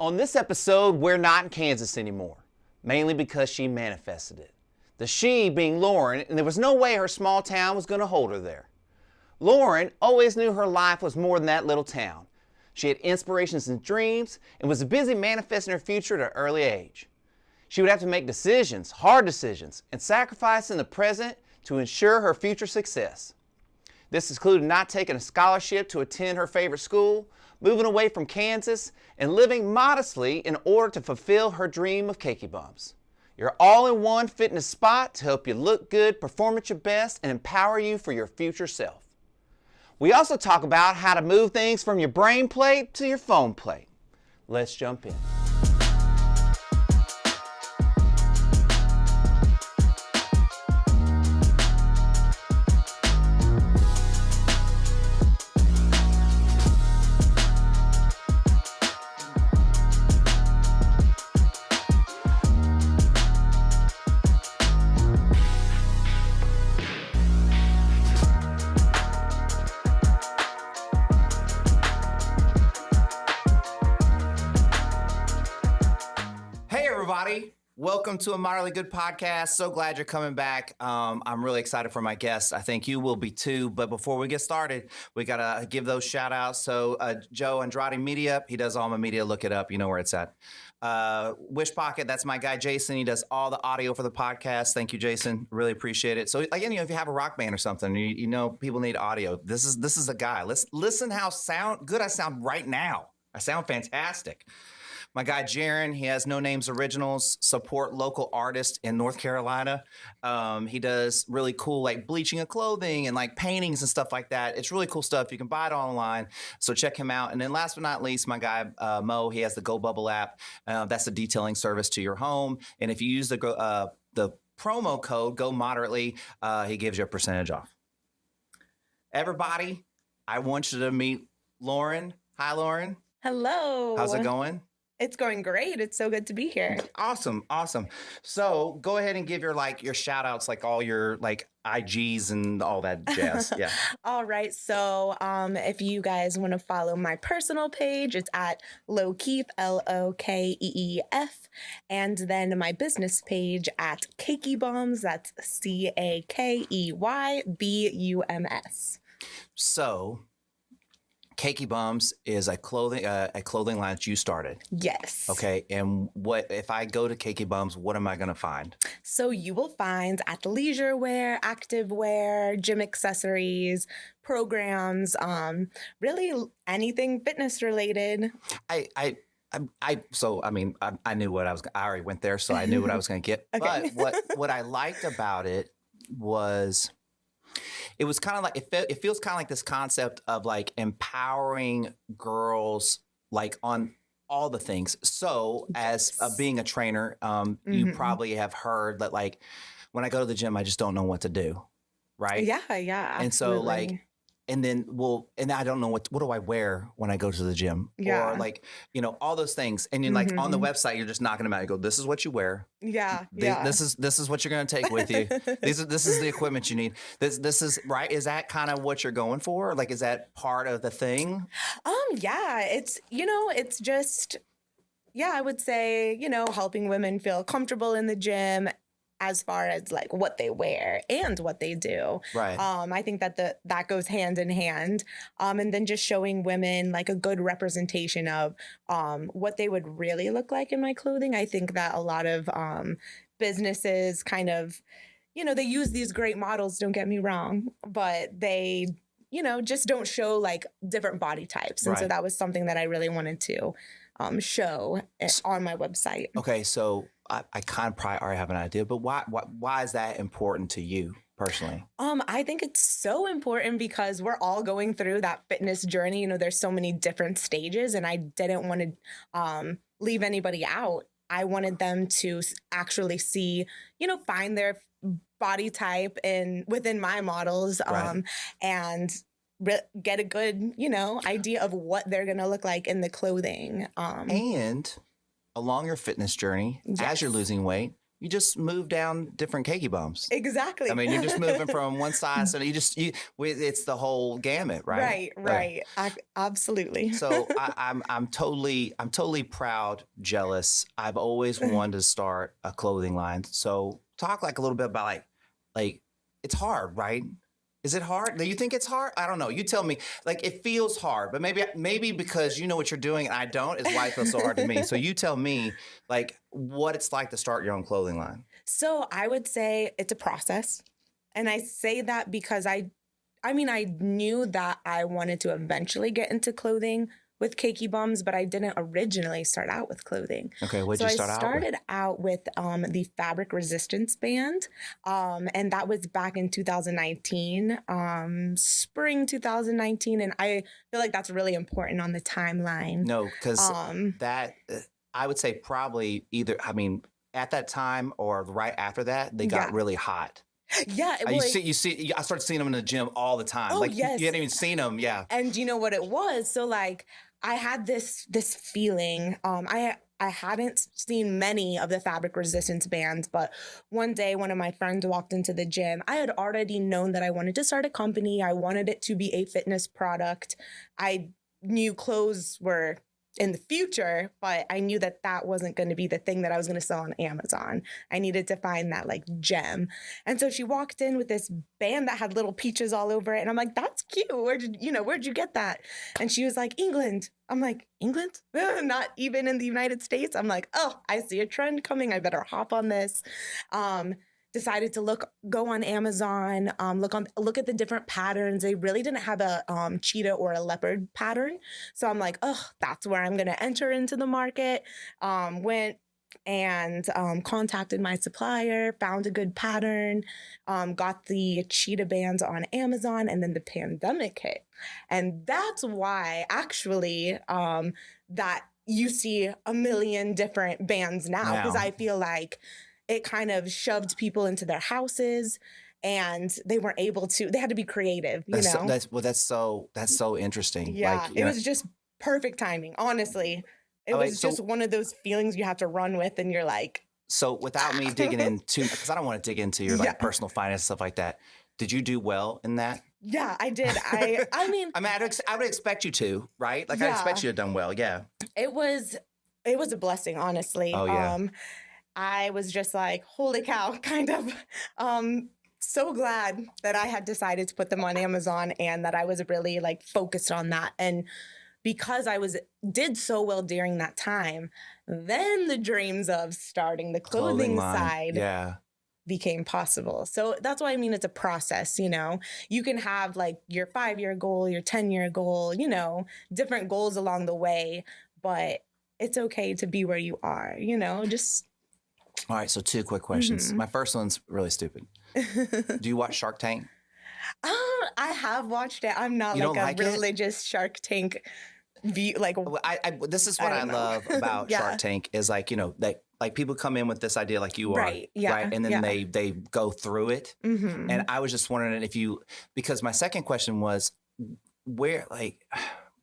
On this episode, we're not in Kansas anymore, mainly because she manifested it. The she being Lauren, and there was no way her small town was going to hold her there. Lauren always knew her life was more than that little town. She had inspirations and dreams, and was busy manifesting her future at an early age. She would have to make decisions, hard decisions, and sacrifice in the present to ensure her future success. This included not taking a scholarship to attend her favorite school, moving away from Kansas, and living modestly in order to fulfill her dream of Cakey Bums. Your all-in-one fitness spot to help you look good, perform at your best, and empower you for your future self. We also talk about how to move things from your brain plate to your phone plate. Let's jump in. Welcome to a Moderately Good podcast. So glad you're coming back. I'm really excited for my guests. I think you will be too. But before we get started, we got to give those shout outs. So Joe Andrade Media, he does all my media. Look it up. You know where it's at. Wish Pocket, that's my guy, Jason. He does all the audio for the podcast. Thank you, Jason. Really appreciate it. So again, if you have a rock band or something, you know people need audio. This is a guy. Let's listen how good I sound right now. I sound fantastic. My guy, Jaron, he has No Names Originals, support local artists in North Carolina. He does really cool like bleaching of clothing and like paintings and stuff like that. It's really cool stuff. You can buy it online. So check him out. And then last but not least, my guy, Mo, he has the Go Bubble app. That's a detailing service to your home. And if you use the promo code, Go Moderately, he gives you a percentage off. Everybody, I want you to meet Lauren. Hi, Lauren. Hello. How's it going? It's going great. It's so good to be here. Awesome. So go ahead and give your shout outs, like all your like IGs and all that jazz. Yeah. All right. So if you guys want to follow my personal page, it's at Lokeef, Lokeef. And then my business page at Cakey Bums, that's CakeybUms. So Cakey Bums is a clothing line that you started. Yes. Okay. And what if I go to Cakey Bums, what am I going to find? So you will find athleisure wear, active wear, gym accessories, programs, really anything fitness related. I knew what I already went there, so I knew what I was going to get. Okay. But what I liked about it was, it was kind of like, it feels kind of like this concept of like empowering girls, like on all the things. So as being a trainer, you probably have heard that like, when I go to the gym, I just don't know what to do. Right. Yeah. Absolutely. And so like, and then I don't know what do I wear when I go to the gym, or like, all those things. And you're like on the website, you're just knocking them out. You go, this is what you wear. Yeah. This is what you're going to take with you. This is the equipment you need. This is right. Is that kind of what you're going for? Like, is that part of the thing? Yeah, it's just, I would say, helping women feel comfortable in the gym as far as like what they wear and what they do. Right. I think that goes hand in hand. And then just showing women like a good representation of what they would really look like in my clothing. I think that a lot of businesses kind of, they use these great models, don't get me wrong, but they, just don't show like different body types. And so that was something that I really wanted to show on my website. Okay, so I kind of probably already have an idea, but why is that important to you personally? I think it's so important because we're all going through that fitness journey. There's so many different stages, and I didn't want to leave anybody out. I wanted them to actually see, find their body type within my models, and get a good, idea of what they're going to look like in the clothing. And along your fitness journey, as you're losing weight, you just move down different Cakey Bums. Exactly. I mean, you're just moving from one size, and it's the whole gamut, right? Right. Absolutely. So I'm totally proud, jealous. I've always wanted to start a clothing line. So talk like a little bit about like it's hard, right? Is it hard? Do you think it's hard? I don't know. You tell me. Like it feels hard, but maybe because you know what you're doing and I don't is why it feels so hard to me. So you tell me like what it's like to start your own clothing line. So I would say it's a process. And I say that because I knew that I wanted to eventually get into clothing with Cakey Bums, but I didn't originally start out with clothing. Okay, what did you start out with? I started out with the fabric resistance band, and that was back in 2019, spring 2019, and I feel like that's really important on the timeline. No, because that I would say probably either, I mean, at that time or right after that, they got really hot. Yeah, you see. I started seeing them in the gym all the time. Oh, like yes. you hadn't even seen them. Yeah. And you know what it was? So like I had this feeling. I hadn't seen many of the fabric resistance bands, but one day one of my friends walked into the gym. I had already known that I wanted to start a company. I wanted it to be a fitness product. I knew clothes were in the future, but I knew that that wasn't going to be the thing that I was going to sell on Amazon. I needed to find that like gem. And so she walked in with this band that had little peaches all over it. And I'm like, that's cute. Where'd you get that? And she was like, England. I'm like, England? Not even in the United States. I'm like, oh, I see a trend coming. I better hop on this. Decided to go on Amazon, look at the different patterns. They really didn't have a cheetah or a leopard pattern. So I'm like, oh, that's where I'm going to enter into the market. Went and contacted my supplier, found a good pattern, got the cheetah bands on Amazon, and then the pandemic hit. And that's why actually that you see a million different bands now, because I feel like it kind of shoved people into their houses and they weren't able to, they had to be creative, you know? That's so interesting. Yeah, like, it was just perfect timing, honestly. It was just one of those feelings you have to run with and you're like. So without me digging into, because I don't want to dig into your like personal finance, stuff like that. Did you do well in that? Yeah, I did. I mean, I would expect you to, right? Like I expect you to have done well. Yeah. It was a blessing, honestly. Oh, yeah. I was just like, holy cow, kind of so glad that I had decided to put them on Amazon and that I was really like focused on that. And because I did so well during that time, then the dreams of starting the clothing side became possible. So that's why I mean it's a process, you know. You can have like your 5-year goal, your 10-year goal, you know, different goals along the way, but it's okay to be where you are, you know, just. All right, so 2 quick questions. My first one's really stupid. Do you watch Shark Tank? I have watched it. I'm not like a religious Shark Tank view. Like, this is what I love about Shark Tank is like, you know, like people come in with this idea like you are, right? And then they go through it. And I was just wondering if because my second question was where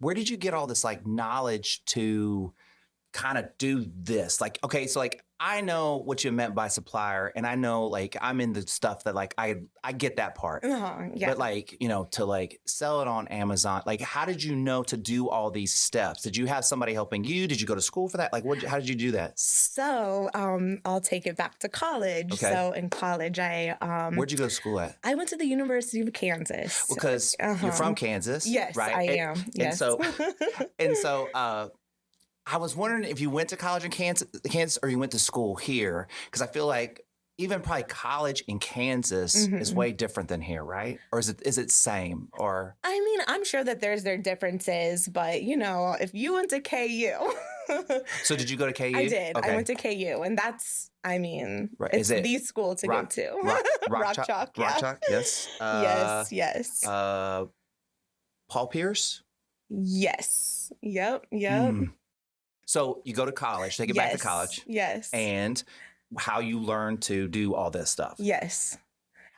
did you get all this like knowledge to kind of do this? Like, okay, so like I know what you meant by supplier, and I know like I'm in the stuff that like I get that part. But like, you know, to like sell it on Amazon, like how did you know to do all these steps? Did you have somebody helping you? Did you go to school for that? Like how did you do that? So I'll take it back to college. Okay. So in college where'd you go to school at? I went to the University of Kansas. Because you're from Kansas. Yes, right? I am. Yes. And so I was wondering if you went to college in Kansas or you went to school here, because I feel like even probably college in Kansas is way different than here, right? Or is it same? Or I mean, I'm sure that there's their differences, but you know, if you went to KU. So did you go to KU? I did. Okay. I went to KU, and that's, I mean, right. It's the school to go to. Rock Chalk. Rock Chalk. Yes. Yes. Paul Pierce. Yes. Yep. So you go to college, take it back to college. Yes. And how you learn to do all this stuff. Yes.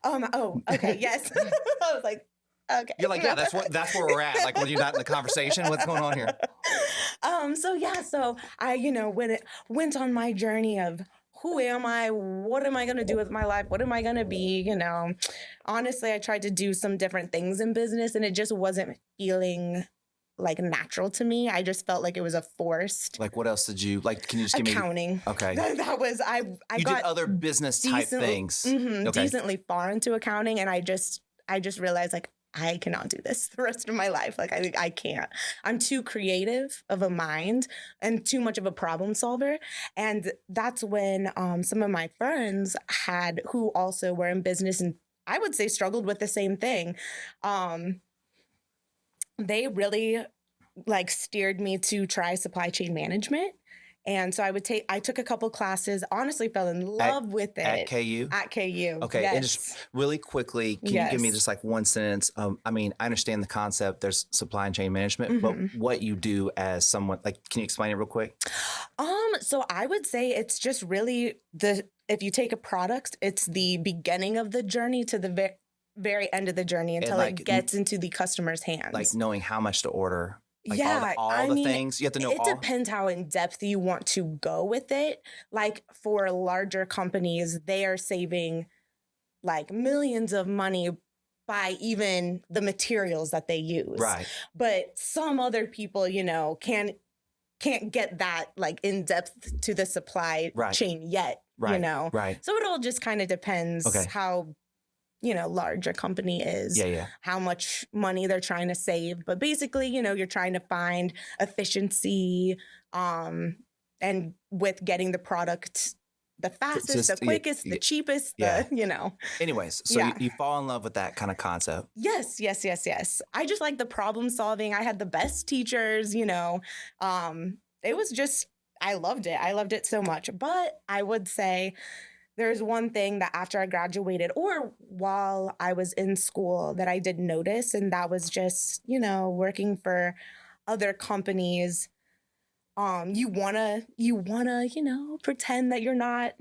Oh, okay. Yes. I was like, okay. You're like, yeah, that's where we're at. Like when you're not in the conversation, what's going on here? So I, went on my journey of who am I? What am I going to do with my life? What am I going to be? You know, honestly, I tried to do some different things in business and it just wasn't feeling like natural to me. I just felt like it was a forced Like, what else did you like? Can you just give me accounting. Okay. That was I You got did other business type things. Okay. decently far into accounting, and I just realized like I cannot do this the rest of my life. Like I can't. I'm too creative of a mind and too much of a problem solver. And that's when some of my friends who also were in business and I would say struggled with the same thing. They really like steered me to try supply chain management. And so I took a couple classes, honestly fell in love with it. At KU? At KU. Okay. Yes. And just really quickly, can you give me just like one sentence? I mean, I understand the concept. There's supply chain management, but what you do as someone, like, can you explain it real quick? So I would say it's just really if you take a product, it's the beginning of the journey to the very end of the journey until it gets into the customer's hands. Like knowing how much to order. Like yeah, all the things you have to know. It depends how in depth you want to go with it. Like for larger companies, they are saving like millions of money by even the materials that they use. Right. But some other people, you know, can't get that like in depth to the supply chain yet. Right. You know. Right. So it all just kind of depends how, you know, large a company is, how much money they're trying to save. But basically, you know, you're trying to find efficiency and with getting the product the fastest, the quickest, the cheapest, you know. Anyways, so you fall in love with that kind of concept. Yes. I just like the problem solving. I had the best teachers, you know. It was just, I loved it. I loved it so much. But I would say there's one thing that after I graduated or while I was in school that I did notice, and that was just, you know, working for other companies. You wanna, you know, pretend that you're not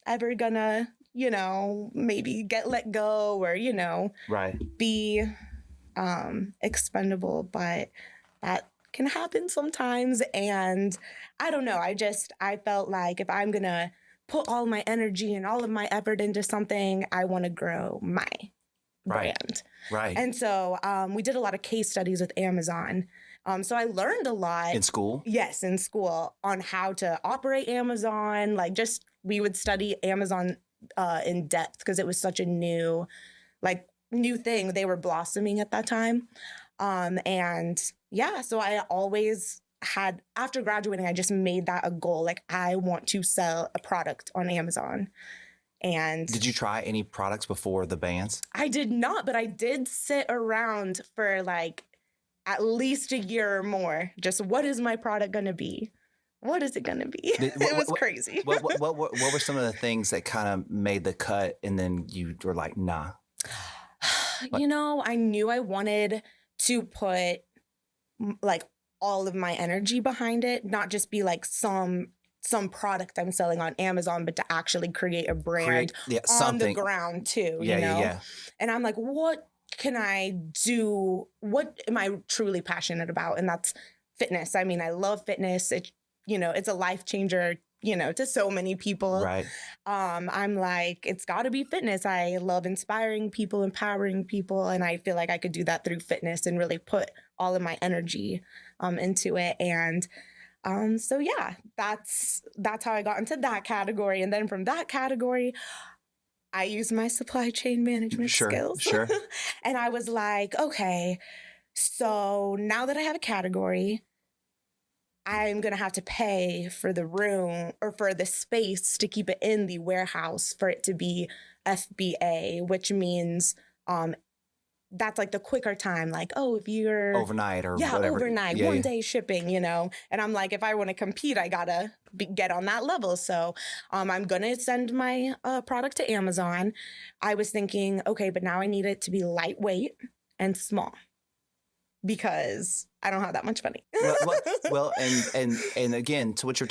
ever gonna, you know, maybe get let go or, you know, be expendable, but that can happen sometimes. And I don't know, I felt like if I'm gonna put all my energy and all of my effort into something, I want to grow my brand. Right. And so we did a lot of case studies with Amazon. So I learned a lot. In school? Yes, in school on how to operate Amazon. Like just, we would study Amazon in depth because it was such a new thing. They were blossoming at that time. And yeah, so I always after graduating, I just made that a goal. Like I want to sell a product on Amazon. And did you try any products before the bands? I did not, but I did sit around for like at least a year or more. Just what is my product going to be? What is it going to be? It was crazy. What were some of the things that kind of made the cut and then you were like, nah? You know, I knew I wanted to put like all of my energy behind it, not just be like some product I'm selling on Amazon, but to actually create a brand on the ground too, you know? And I'm like, what can I do? What am I truly passionate about? And that's fitness. I mean, I love fitness. It, you know, it's a life changer, you know, to so many people. Right. I'm like, it's got to be fitness. I love inspiring people, empowering people. And I feel like I could do that through fitness and really put all of my energy into it. And so yeah, that's how I got into that category. And then from that category, I used my supply chain management skills. Sure. And I was like, okay, so now that I have a category, I'm going to have to pay for the room or for the space to keep it in the warehouse for it to be FBA, which means that's like the quicker time. Like, oh, if you're overnight or whatever. Overnight, one day shipping, you know. And I'm like, if I want to compete, I got to get on that level. So I'm going to send my product to Amazon. I was thinking, okay, but now I need it to be lightweight and small, because I don't have that much money. well, and again, to what you're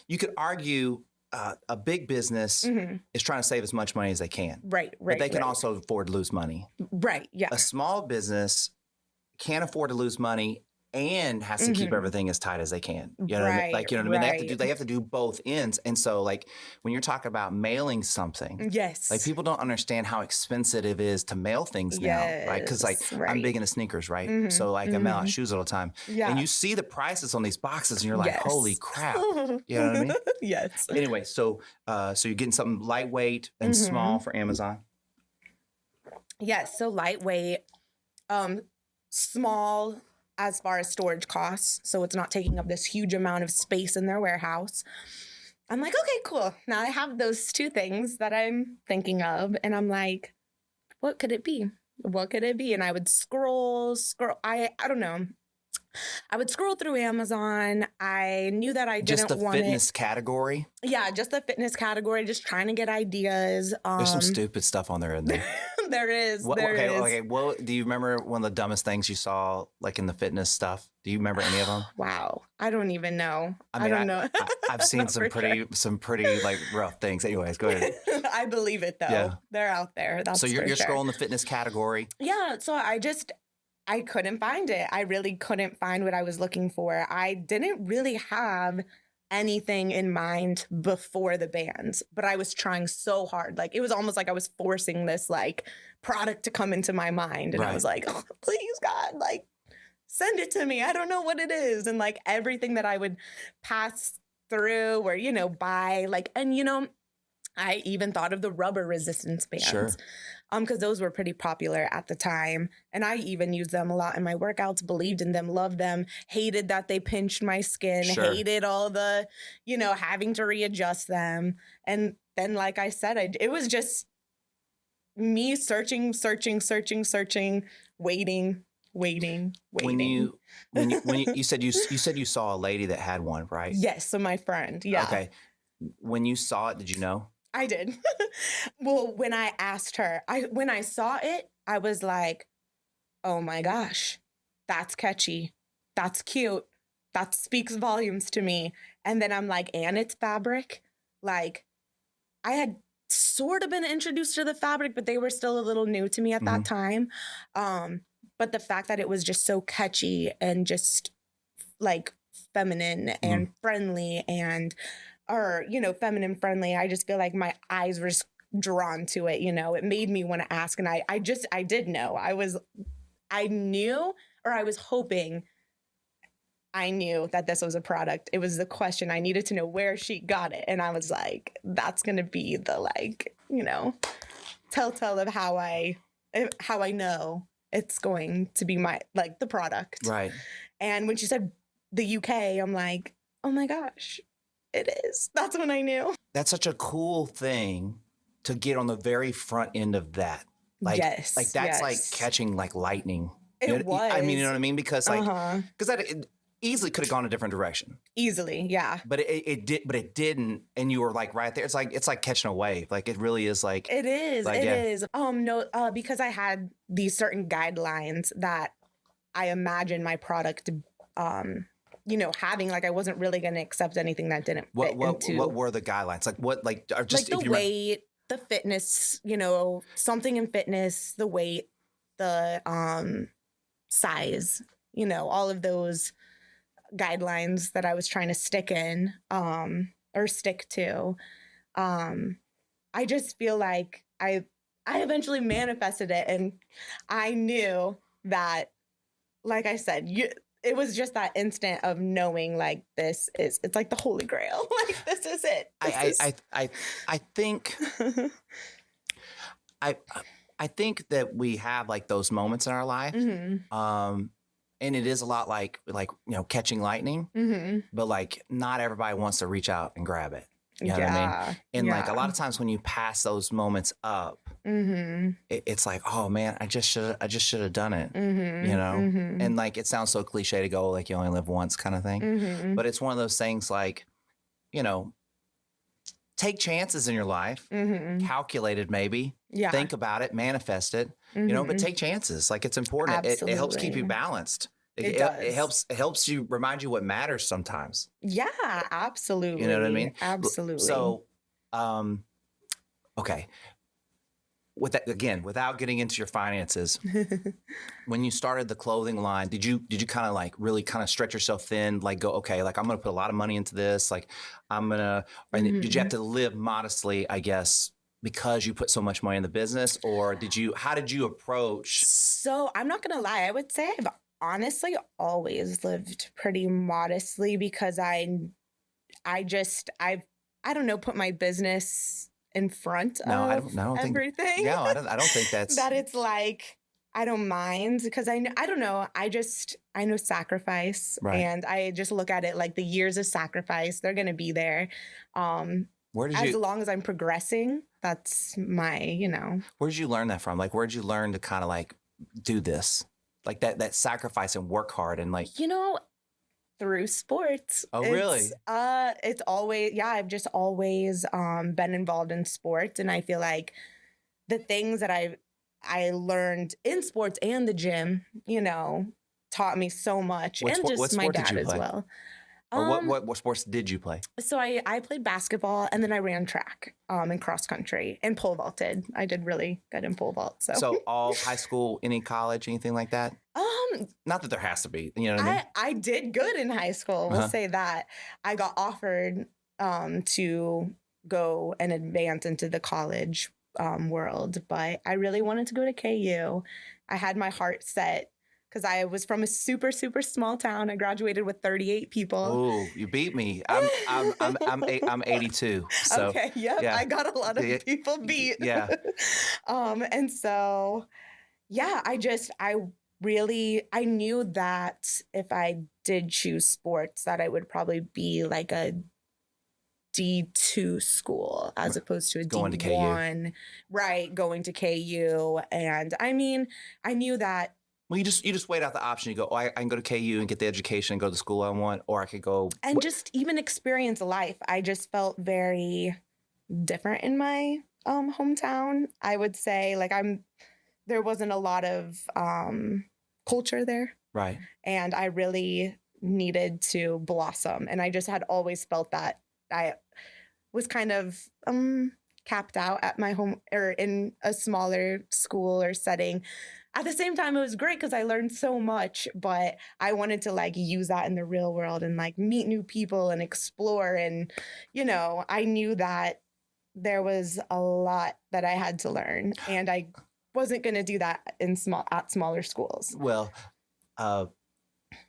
you could argue a big business is trying to save as much money as they can. Right. But they can also afford to lose money. Right. Yeah. A small business can't afford to lose money and has to keep everything as tight as they can. You know what I mean? Like, you know what I mean? They have to do both ends. And so like when you're talking about mailing something, yes, like people don't understand how expensive it is to mail things now, right? Because like I'm big into sneakers, right? So like I mail out shoes all the time. And you see the prices on these boxes and you're like, holy crap. You know what I mean? Yes. Anyway, so you're getting something lightweight and small for Amazon. Yes, so lightweight, small as far as storage costs, so it's not taking up this huge amount of space in their warehouse. I'm like, okay, cool. Now I have those two things that I'm thinking of, and I'm like, what could it be? What could it be? And I would scroll. I don't know. I would scroll through Amazon. I knew that I didn't want it. Just the fitness category? Yeah, just the fitness category, just trying to get ideas. There's some stupid stuff on there, isn't there? There is. Okay. Well, do you remember one of the dumbest things you saw, like in the fitness stuff? Do you remember any of them? Wow, I don't even know. I don't know. I've seen some pretty like rough things. Anyways, go ahead. I believe it though. Yeah. They're out there. That's so you're scrolling the fitness category. Yeah. So I couldn't find it. I really couldn't find what I was looking for. I didn't really have anything in mind before the bands, but I was trying so hard. Like it was almost like I was forcing this like product to come into my mind. And I was like, oh, please God, like send it to me. I don't know what it is. And like everything that I would pass through or, buy, like, and I even thought of the rubber resistance bands. Sure. Because those were pretty popular at the time. And I even used them a lot in my workouts, believed in them, loved them, hated that they pinched my skin, hated all the, having to readjust them. And then, like I said, it was just me searching, waiting. When you said you saw a lady that had one, right? Yes. So my friend. Yeah. Okay. When you saw it, did you know? I did. Well, when I asked her, when I saw it, I was like, oh my gosh, that's catchy. That's cute. That speaks volumes to me. And then I'm like, and it's fabric. Like I had sort of been introduced to the fabric, but they were still a little new to me at that time. But the fact that it was just so catchy and just like feminine and friendly feminine friendly. I just feel like my eyes were just drawn to it. It made me want to ask. And I did know. I knew, or I was hoping I knew that this was a product. It was the question. I needed to know where she got it. And I was like, that's going to be the telltale of how I know it's going to be the product. Right. And when she said the UK, I'm like, oh my gosh. It is. That's when I knew. That's such a cool thing to get on the very front end of that. Like, yes. Like that's like catching like lightning. It was. I mean, you know what I mean? Because that it easily could have gone a different direction. Easily, yeah. But it didn't, and you were like right there. It's like catching a wave. Like it really is like. It is. Like, it is. No, because I had these certain guidelines that I imagined my product having, like I wasn't really going to accept anything that didn't fit into. What were the guidelines? Like what, like are just like the weight, the fitness, something in fitness, the weight, the size, all of those guidelines that I was trying to stick in or stick to. I just feel like I eventually manifested it, and I knew that, like I said, it was just that instant of knowing like it's like the Holy Grail. Like this is it. I think I think that we have like those moments in our life. And it is a lot like catching lightning, but like not everybody wants to reach out and grab it. You know what I mean? And like a lot of times when you pass those moments up, it's like, oh man, I just should have done it. And like it sounds so cliche to go like you only live once kind of thing, but it's one of those things like, take chances in your life, calculated maybe, think about it, manifest it, but take chances. Like it's important. It helps keep you balanced. It helps you remind you what matters sometimes. Yeah, absolutely. You know what I mean? Absolutely. So, okay. with that, again, without getting into your finances, when you started the clothing line, did you kind of like really kind of stretch yourself thin, like go, okay, like I'm going to put a lot of money into this. Like and did you have to live modestly, I guess, because you put so much money in the business, or how did you approach? So I'm not going to lie. I would say I've honestly always lived pretty modestly because I don't know, put my business in front of everything. I don't think that's that it's like, I don't mind because I don't know. I know sacrifice, right. And I just look at it like the years of sacrifice, they're going to be there. As long as I'm progressing, that's my, Where did you learn that from? Like, where did you learn to kind of like do this? Like that sacrifice and work hard and like, through sports. Oh, really? It's always, I've just always been involved in sports. And I feel like the things that I learned in sports and the gym, taught me so much. What my dad as well. Or what sports did you play? So I played basketball and then I ran track and cross country and pole vaulted. I did really good in pole vault. So all high school, any college, anything like that? Not that there has to be, you know what I mean? I did good in high school. We'll say that. I got offered to go and advance into the college world, but I really wanted to go to KU. I had my heart set because I was from a super, super small town. I graduated with 38 people. Oh, you beat me. I'm 82. So, okay, yep. Yeah. I got a lot of people beat. Yeah. And so, I knew that if I did choose sports, that I would probably be like a D2 school as opposed to a going D1. To KU. Right, going to KU. And I mean, I knew that. Well, you just weighed out the option. You go, I can go to KU and get the education and go to the school I want, or I could go. And just even experience life. I just felt very different in my hometown. I would say there wasn't a lot of culture there. Right. And I really needed to blossom. And I just had always felt that I was kind of capped out at my home or in a smaller school or setting. At the same time, it was great because I learned so much, but I wanted to use that in the real world and meet new people and explore. And, I knew that there was a lot that I had to learn, and I wasn't going to do that at smaller schools. Well,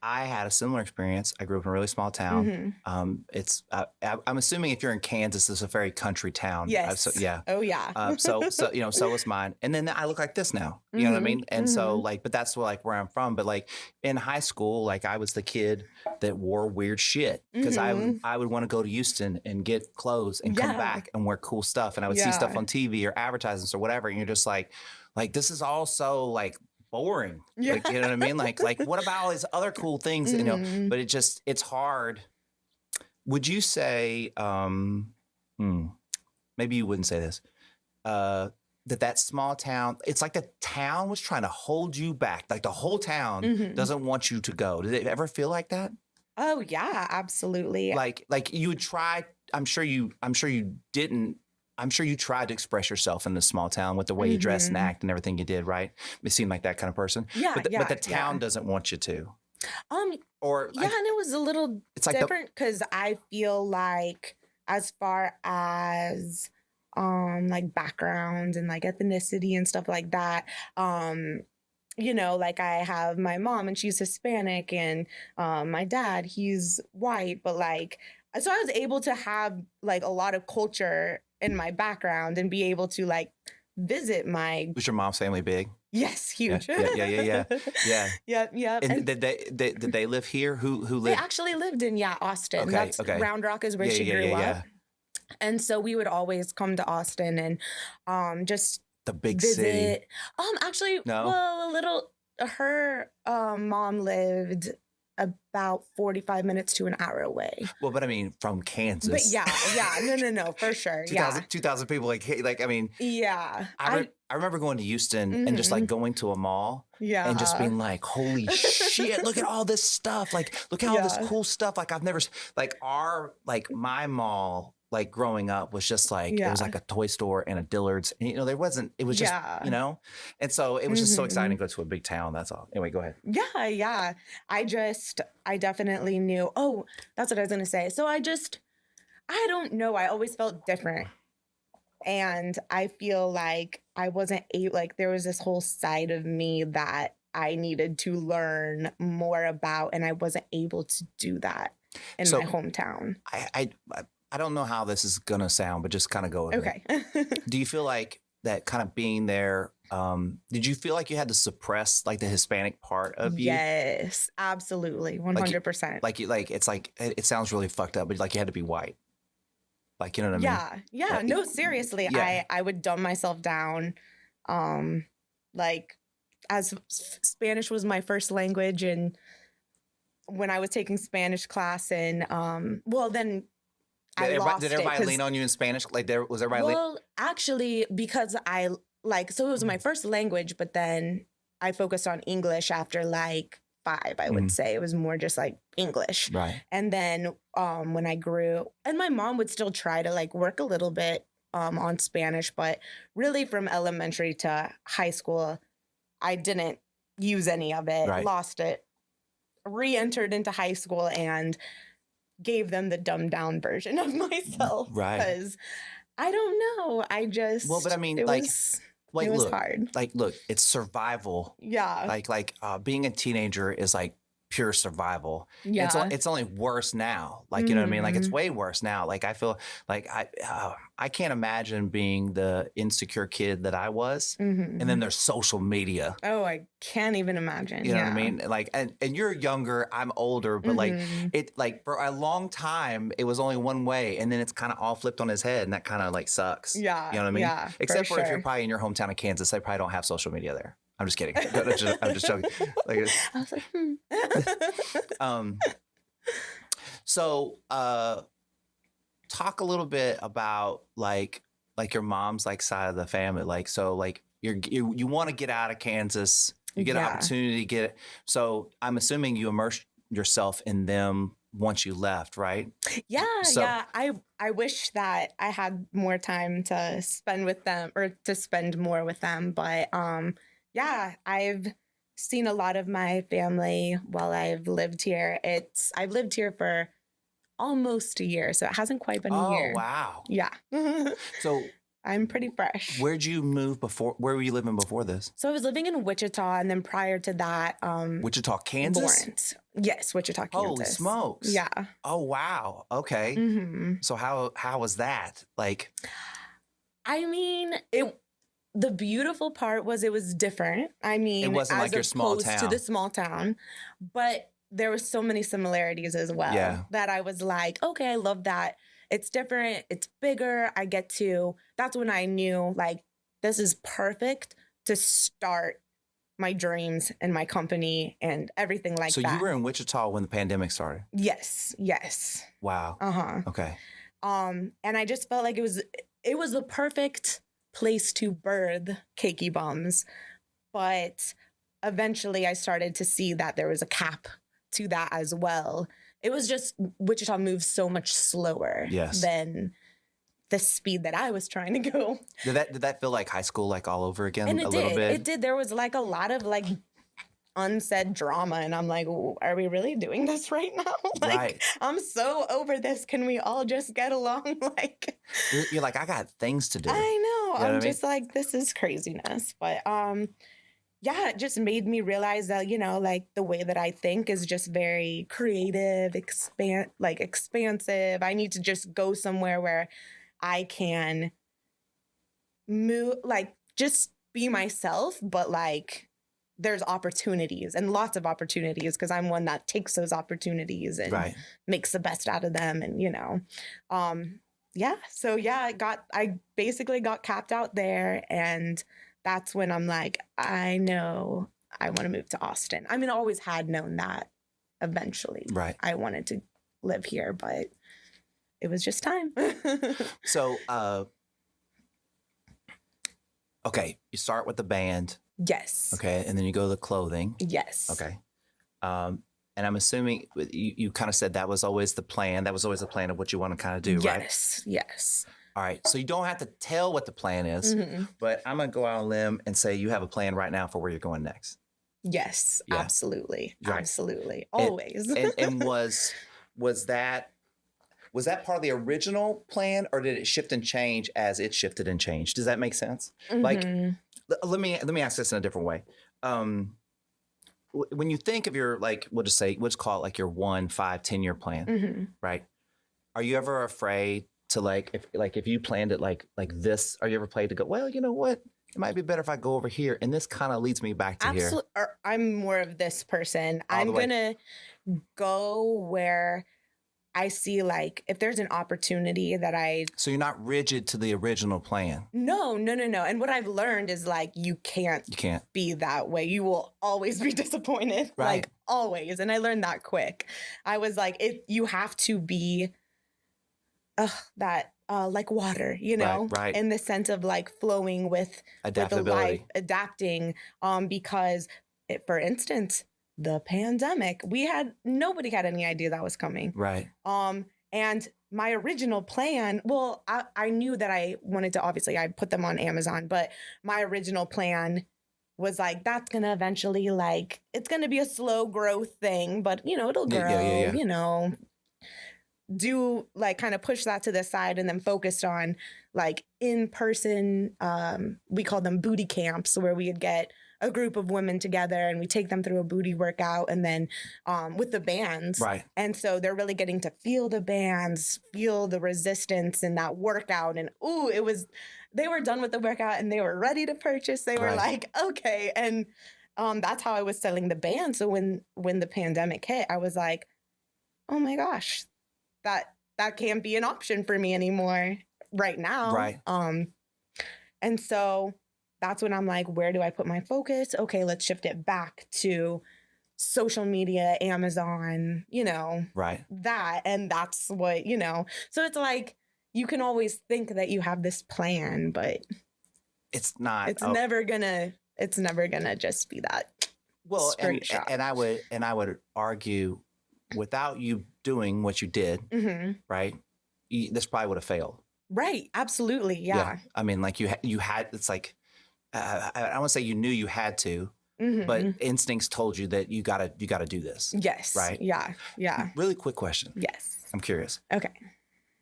I had a similar experience. I grew up in a really small town. Mm-hmm. I'm assuming if you're in Kansas, it's a very country town. Yes. Yeah. Oh yeah. So was mine. And then I look like this now. You know what I mean? And so but that's where I'm from. But in high school, I was the kid that wore weird shit because I would want to go to Houston and get clothes and come back and wear cool stuff. And I would see stuff on TV or advertisements or whatever. And you're just like this is all so boring. Yeah. You know what I mean? What about all these other cool things? But it's hard. Would you say, maybe you wouldn't say this, that small town, it's like the town was trying to hold you back. Like the whole town doesn't want you to go. Did it ever feel like that? Oh yeah, absolutely. Like you would try, I'm sure you didn't. I'm sure you tried to express yourself in this small town with the way you dress and act and everything you did, right? It seemed like that kind of person. Yeah, but the town doesn't want you to. And it was a little different because I feel like as far as background and ethnicity and stuff like that, I have my mom and she's Hispanic and my dad, he's white, but so I was able to have a lot of culture in my background and be able to visit my. Was your mom's family big? Yes, huge. Yeah. Yep. And did they live here? Who lived? They actually lived in Austin. Okay. Round Rock is where she grew up. And so we would always come to Austin and just the big visit. City. Actually, no. Well, a little. Her mom lived about 45 minutes to an hour away. Well, but I mean, from Kansas. But no, for sure. 2,000 people. I mean. Yeah. I remember going to Houston and just going to a mall. Yeah. And just being like, holy shit, look at all this stuff. Look at all this cool stuff. I've never, my mall like growing up was just like, it was Yeah. like a toy store and a Dillard's. And, there wasn't, it was just, Yeah. and so it was just so exciting hmm to go to a big town. That's all. Anyway, go ahead. Yeah, yeah. I definitely knew. Oh, that's what I was going to say. So I don't know. I always felt different. And I feel like I wasn't able, like, there was this whole side of me that I needed to learn more about, and I wasn't able to do that in So my hometown. I don't know how this is going to sound, but just kind of go with Okay. it. Do you feel like that kind of being there, did you feel like you had to suppress like the Hispanic part of you? Yes, absolutely. 100%. It sounds really fucked up, but like you had to be white. Like, you know what I mean? Yeah. Yeah. Like, No, seriously. yeah. I would dumb myself down. Like as Spanish was my first language, and when I was taking Spanish class, and well, then I lost Did it everybody 'cause- lean on you in Spanish? Like was everybody well, actually, because so it was my first language, but then I focused on English after like 5, I would say. It was more just like English. Right. And then when I grew, and my mom would still try to like work a little bit on Spanish, but really from elementary to high school, I didn't use any of it, Right. lost it, re-entered into high school, and gave them the dumbed down version of myself. Right. Because I don't know. Well, but I mean, it like, was look, hard. look, it's survival. Yeah. Like being a teenager is like pure survival. Yeah. It's only worse now. Like, you know what I mean? Like, it's way worse now. Like, I feel like I can't imagine being the insecure kid that I was. And then there's social media. Oh, I can't even imagine. You know what I mean? Like, and you're younger, I'm older, but like for a long time, it was only one way, and then it's kind of all flipped on his head, and that kind of like sucks. Yeah. You know what I mean? Yeah, Except for if you're sure. probably in your hometown of Kansas, they probably don't have social media there. I'm just kidding. I'm just joking. Like, I was like, So, talk a little bit about like your mom's like side of the family. Like, so like you want to get out of Kansas, you get an opportunity to get it. So I'm assuming you immersed yourself in them once you left, right? Yeah. I wish that I had more time to spend with them, or to spend more with them. But yeah, I've seen a lot of my family while I've lived here. I've lived here for almost a year, so it hasn't quite been a year. Oh, wow. Yeah. So I'm pretty fresh. where'd you move before? Where were you living before this? So I was living in Wichita, and then prior to that, Wichita, Kansas? Lawrence. Yes, Wichita, Kansas. Holy smokes. Yeah. Oh, wow. Okay. So how was that? Like, I mean, the beautiful part was it was different. I mean, it wasn't as like your small opposed town. to the small town, but there were so many similarities as well. Yeah. That I was like, okay, I love that. It's different. It's bigger. That's when I knew, like, this is perfect to start my dreams and my company and everything like that. So you were in Wichita when the pandemic started? Yes. Wow. Okay. And I just felt like it was the perfect place to birth Cakey Bums. But eventually I started to see that there was a cap to that as well. It was just Wichita moves so much slower than the speed that I was trying to go. Did that feel like high school, like all over again? And little bit? It did. There was like a lot of like unsaid drama, and I'm like, are we really doing this right now? Like, right. I'm so over this. Can we all just get along? Like, you're like, I got things to do. I know. You know I'm just like, this is craziness. But yeah, it just made me realize that, like the way that I think is just very creative, expansive. I need to just go somewhere where I can move, like, just be myself, but like there's opportunities and lots of opportunities, because I'm one that takes those opportunities and makes the best out of them. And, yeah. So yeah, I basically got capped out there, and that's when I'm like, I know I want to move to Austin. I mean, I always had known that eventually I wanted to live here, but it was just time. So, okay, you start with the band. Yes. Okay, and then you go to the clothing. Yes. Okay. And And I'm assuming you kind of said that was always the plan. That was always the plan of what you want to kind of do, right? Yes. All right. So you don't have to tell what the plan is, Mm-hmm. but I'm going to go out on a limb and say you have a plan right now for where you're going next. Yes, Yeah. absolutely. Right. Absolutely. Always. And was that part of the original plan, or did it shift and change as it shifted and changed? Does that make sense? Like, let me ask this in a different way. When you think of your, like, we'll just call it like your 1, 5, 10-year plan, right? Are you ever afraid to if you planned it like this? Are you ever afraid to go, well, you know what? It might be better if I go over here, and this kind of leads me back to here. I'm more of this person. All the way. I'm gonna go where I see, like, if there's an opportunity that So you're not rigid to the original plan. No. And what I've learned is, like, you can't be that way. You will always be disappointed. Right. Like, always. And I learned that quick. I was like, you have to be that like water, you know, right. in the sense of like flowing with Adaptability, with the life, adapting, because for instance, the pandemic, nobody had any idea that was coming. Right. And my original plan, well, I knew that I wanted to, obviously I put them on Amazon, but my original plan was like, that's going to eventually, like, it's going to be a slow growth thing, but you know, it'll grow, Yeah. you know, do like kind of push that to the side and then focused on like in person, we call them booty camps, where we would get a group of women together and we take them through a booty workout, and then with the bands. Right. And so they're really getting to feel the bands, feel the resistance in that workout. And they were done with the workout and they were ready to purchase. They were like, okay. And that's how I was selling the band. So when the pandemic hit, I was like, oh my gosh, that can't be an option for me anymore right now. Right. And so that's when I'm like, where do I put my focus? Okay, let's shift it back to social media, Amazon, you know, right. that. And that's what, you know, so it's like, you can always think that you have this plan, but it's not, it's never gonna just be that. Well, straight shot. and I would argue, without you doing what you did, right, this probably would have failed. Right. Absolutely. Yeah. I mean, like you had, it's like, I don't want to say you knew you had to, but instincts told you that you gotta do this. Yes. Right. Yeah. Yeah. Really quick question. Yes. I'm curious. Okay.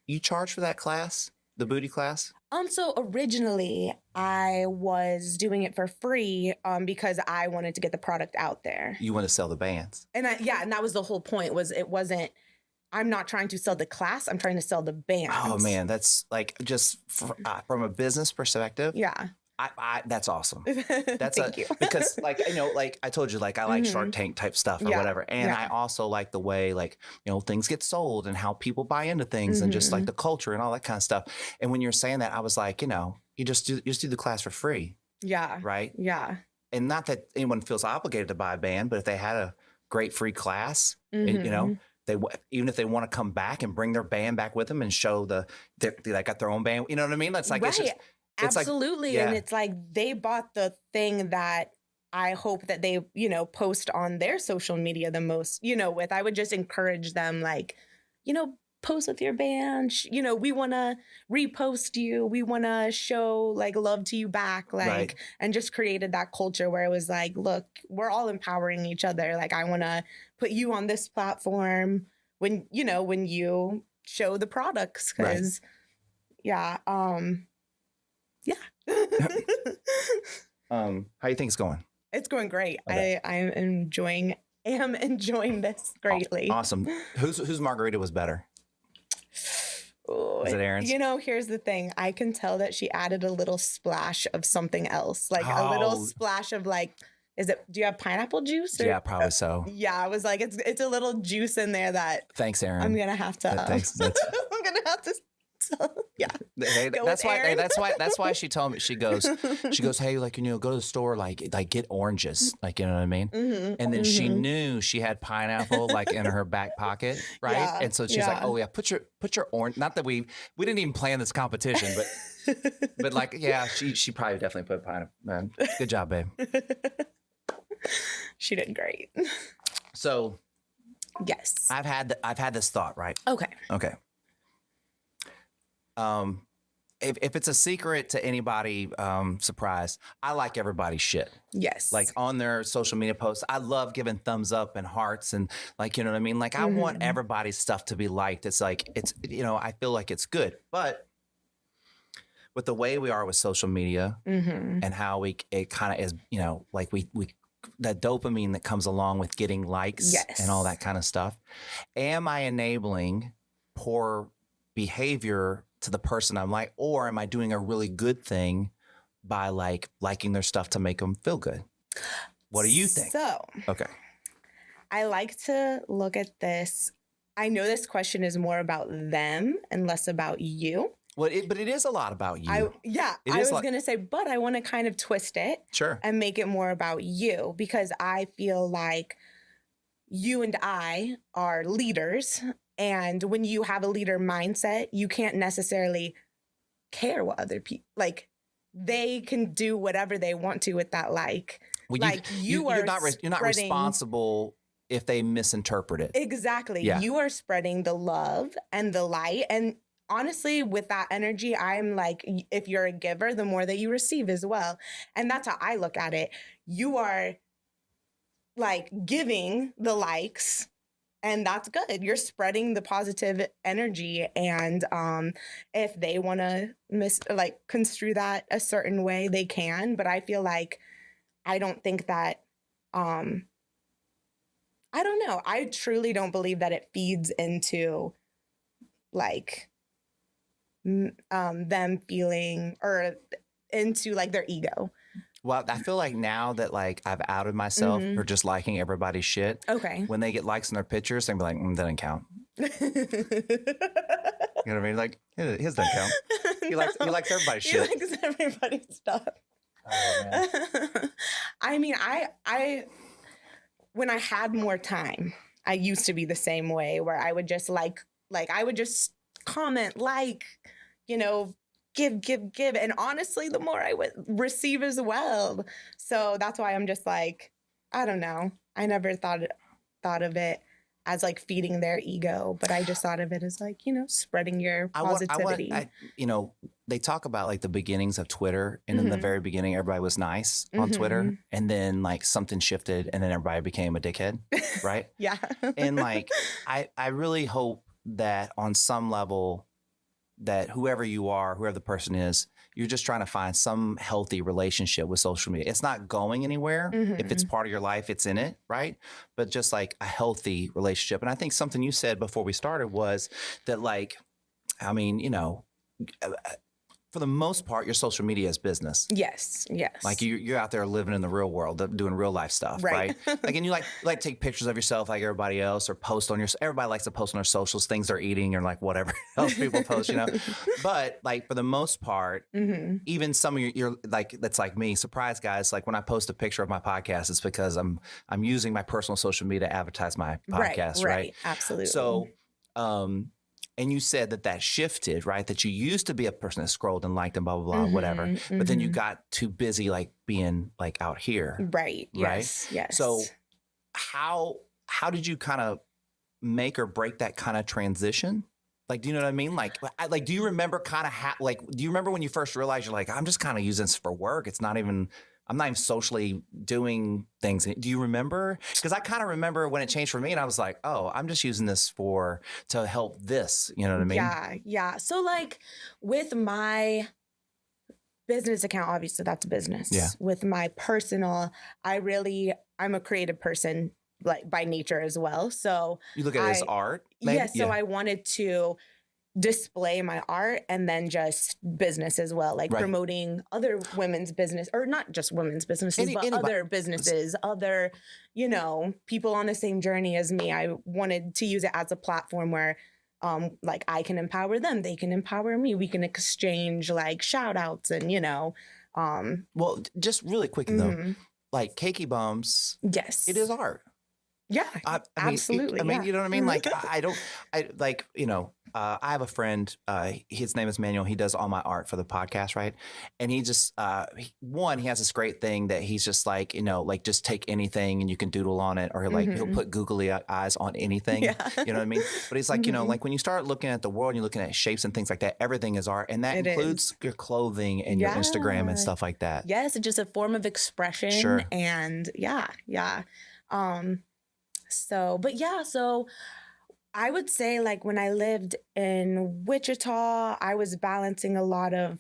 You charge for that class, the booty class? So originally I was doing it for free, because I wanted to get the product out there. You want to sell the bands. And and that was the whole point, I'm not trying to sell the class. I'm trying to sell the bands. Oh man, that's like just from a business perspective. Yeah. That's awesome. Thank you. Because like, you know, like I told you, like I like Shark Tank type stuff or whatever. And I also like the way, like, you know, things get sold and how people buy into things and just like the culture and all that kind of stuff. And when you're saying that, I was like, you know, you just do the class for free. Yeah. Right. Yeah. And not that anyone feels obligated to buy a band, but if they had a great free class, and, you know, even if they want to come back and bring their band back with them and show they got their own band, you know what I mean? That's like, right. it's just, absolutely. Like, and it's like they bought the thing that I hope that they, you know, post on their social media the most, you know, with. I would just encourage them, like, you know, post with your band. You know, we want to repost you. We want to show like love to you back, like, and just created that culture where it was like, look, we're all empowering each other. Like, I want to put you on this platform when you show the products, because how you think it's going? It's going great. Okay. I am enjoying this greatly. Awesome. Whose margarita was better? Ooh, Is it Aaron's? You know, here's the thing. I can tell that she added a little splash of something else, like a little splash of like, do you have pineapple juice? Yeah, probably so. Yeah, I was like, it's a little juice in there that. Thanks, Aaron. I'm gonna have to. Thanks. I'm gonna have to. Yeah. Hey, that's why she told me, she goes, hey, like, you know, go to the store, like get oranges, like, you know what I mean? And then she knew she had pineapple like in her back pocket, right? Yeah, and so she's like, oh yeah, put your orange. Not that we didn't even plan this competition, but like, yeah, she probably definitely put pineapple. Man, good job, babe. She did great. So Yes. I've had this thought, right? Okay. Okay. If it's a secret to anybody, surprise, I like everybody's shit. Yes. Like on their social media posts, I love giving thumbs up and hearts and like, you know what I mean? Like I want everybody's stuff to be liked. It's like, it's, you know, I feel like it's good, but with the way we are with social media and how it kind of is, you know, like we that dopamine that comes along with getting likes and all that kind of stuff. Am I enabling poor behavior to the person I'm like, or am I doing a really good thing by like liking their stuff to make them feel good? What do you think? So, okay. I like to look at this. I know this question is more about them and less about you. Well, but it is a lot about you. I was going to say, but I want to kind of twist it and make it more about you, because I feel like you and I are leaders. And when you have a leader mindset, you can't necessarily care what other people, like they can do whatever they want to with that. Like, you're not responsible if they misinterpret it. Exactly. Yeah. You are spreading the love and the light. And honestly, with that energy, I'm like, if you're a giver, the more that you receive as well. And that's how I look at it. You are like giving the likes, and that's good. You're spreading the positive energy. And if they want to construe that a certain way, they can. But I feel like I don't think that, I don't know. I truly don't believe that it feeds into like them feeling or into like their ego. Well, I feel like now that like I've outed myself for just liking everybody's shit. Okay. When they get likes on their pictures, they'll be like, that doesn't count. You know what I mean? Like his doesn't count. He likes everybody's shit. He likes everybody's stuff. Oh, man. I mean, I when I had more time, I used to be the same way where I would just like I would just comment, you know, give. And honestly, the more I would receive as well. So that's why I'm just like, I don't know. I never thought of it as like feeding their ego, but I just thought of it as like, you know, spreading your positivity. You know, they talk about like the beginnings of Twitter, and in the very beginning, everybody was nice on Twitter, and then like something shifted, and then everybody became a dickhead, right? Yeah. And like, I really hope that on some level, that whoever you are, whoever the person is, you're just trying to find some healthy relationship with social media. It's not going anywhere. If it's part of your life, it's in it, right? But just like a healthy relationship. And I think something you said before we started was that like, I mean, you know, for the most part, your social media is business. Yes. Like you're out there living in the real world, doing real life stuff, right? Like, and you like take pictures of yourself like everybody else, or post on everybody likes to post on their socials, things they're eating, or like whatever else people post, you know? But like for the most part, even some of your like, that's like me, surprise guys, like when I post a picture of my podcast, it's because I'm using my personal social media to advertise my podcast, right? Absolutely. So, and you said that shifted, right? That you used to be a person that scrolled and liked and blah, blah, blah, whatever. But then you got too busy like being like out here. Right. Yes. So how did you kind of make or break that kind of transition? Like, do you know what I mean? Like do you remember kind of do you remember when you first realized you're like, I'm just kind of using this for work. I'm not even socially doing things. Do you remember? Because I kind of remember when it changed for me, and I was like, oh, I'm just using this to help this. You know what I mean? Yeah. So like with my business account, obviously that's business. Yeah. With my personal, I'm a creative person, like by nature as well. So you look at it as art. Maybe? Yeah. So I wanted to display my art and then just business as well, like promoting other women's business, or not just women's businesses, but other businesses, other, you know, people on the same journey as me. I wanted to use it as a platform where like I can empower them, they can empower me, we can exchange like shout outs and, you know. Well, just really quick though, like Cakey Bums, yes, it is art. Yeah, I mean, absolutely. you know what I mean? Like, I like, you know, I have a friend. His name is Manuel. He does all my art for the podcast, right? And he just he has this great thing that he's just like, like just take anything and you can doodle on it, or he'll Mhm. put googly eyes on anything. Yeah. You know what I mean? But he's like, Mhm. like when you start looking at the world and you're looking at shapes and things like that, everything is art, and that It includes is. your clothing and your Instagram and Yeah. stuff like that. Yes, it's just a form of expression, Sure. and yeah. Um, but yeah, so I would say like when I lived in Wichita, I was balancing a lot of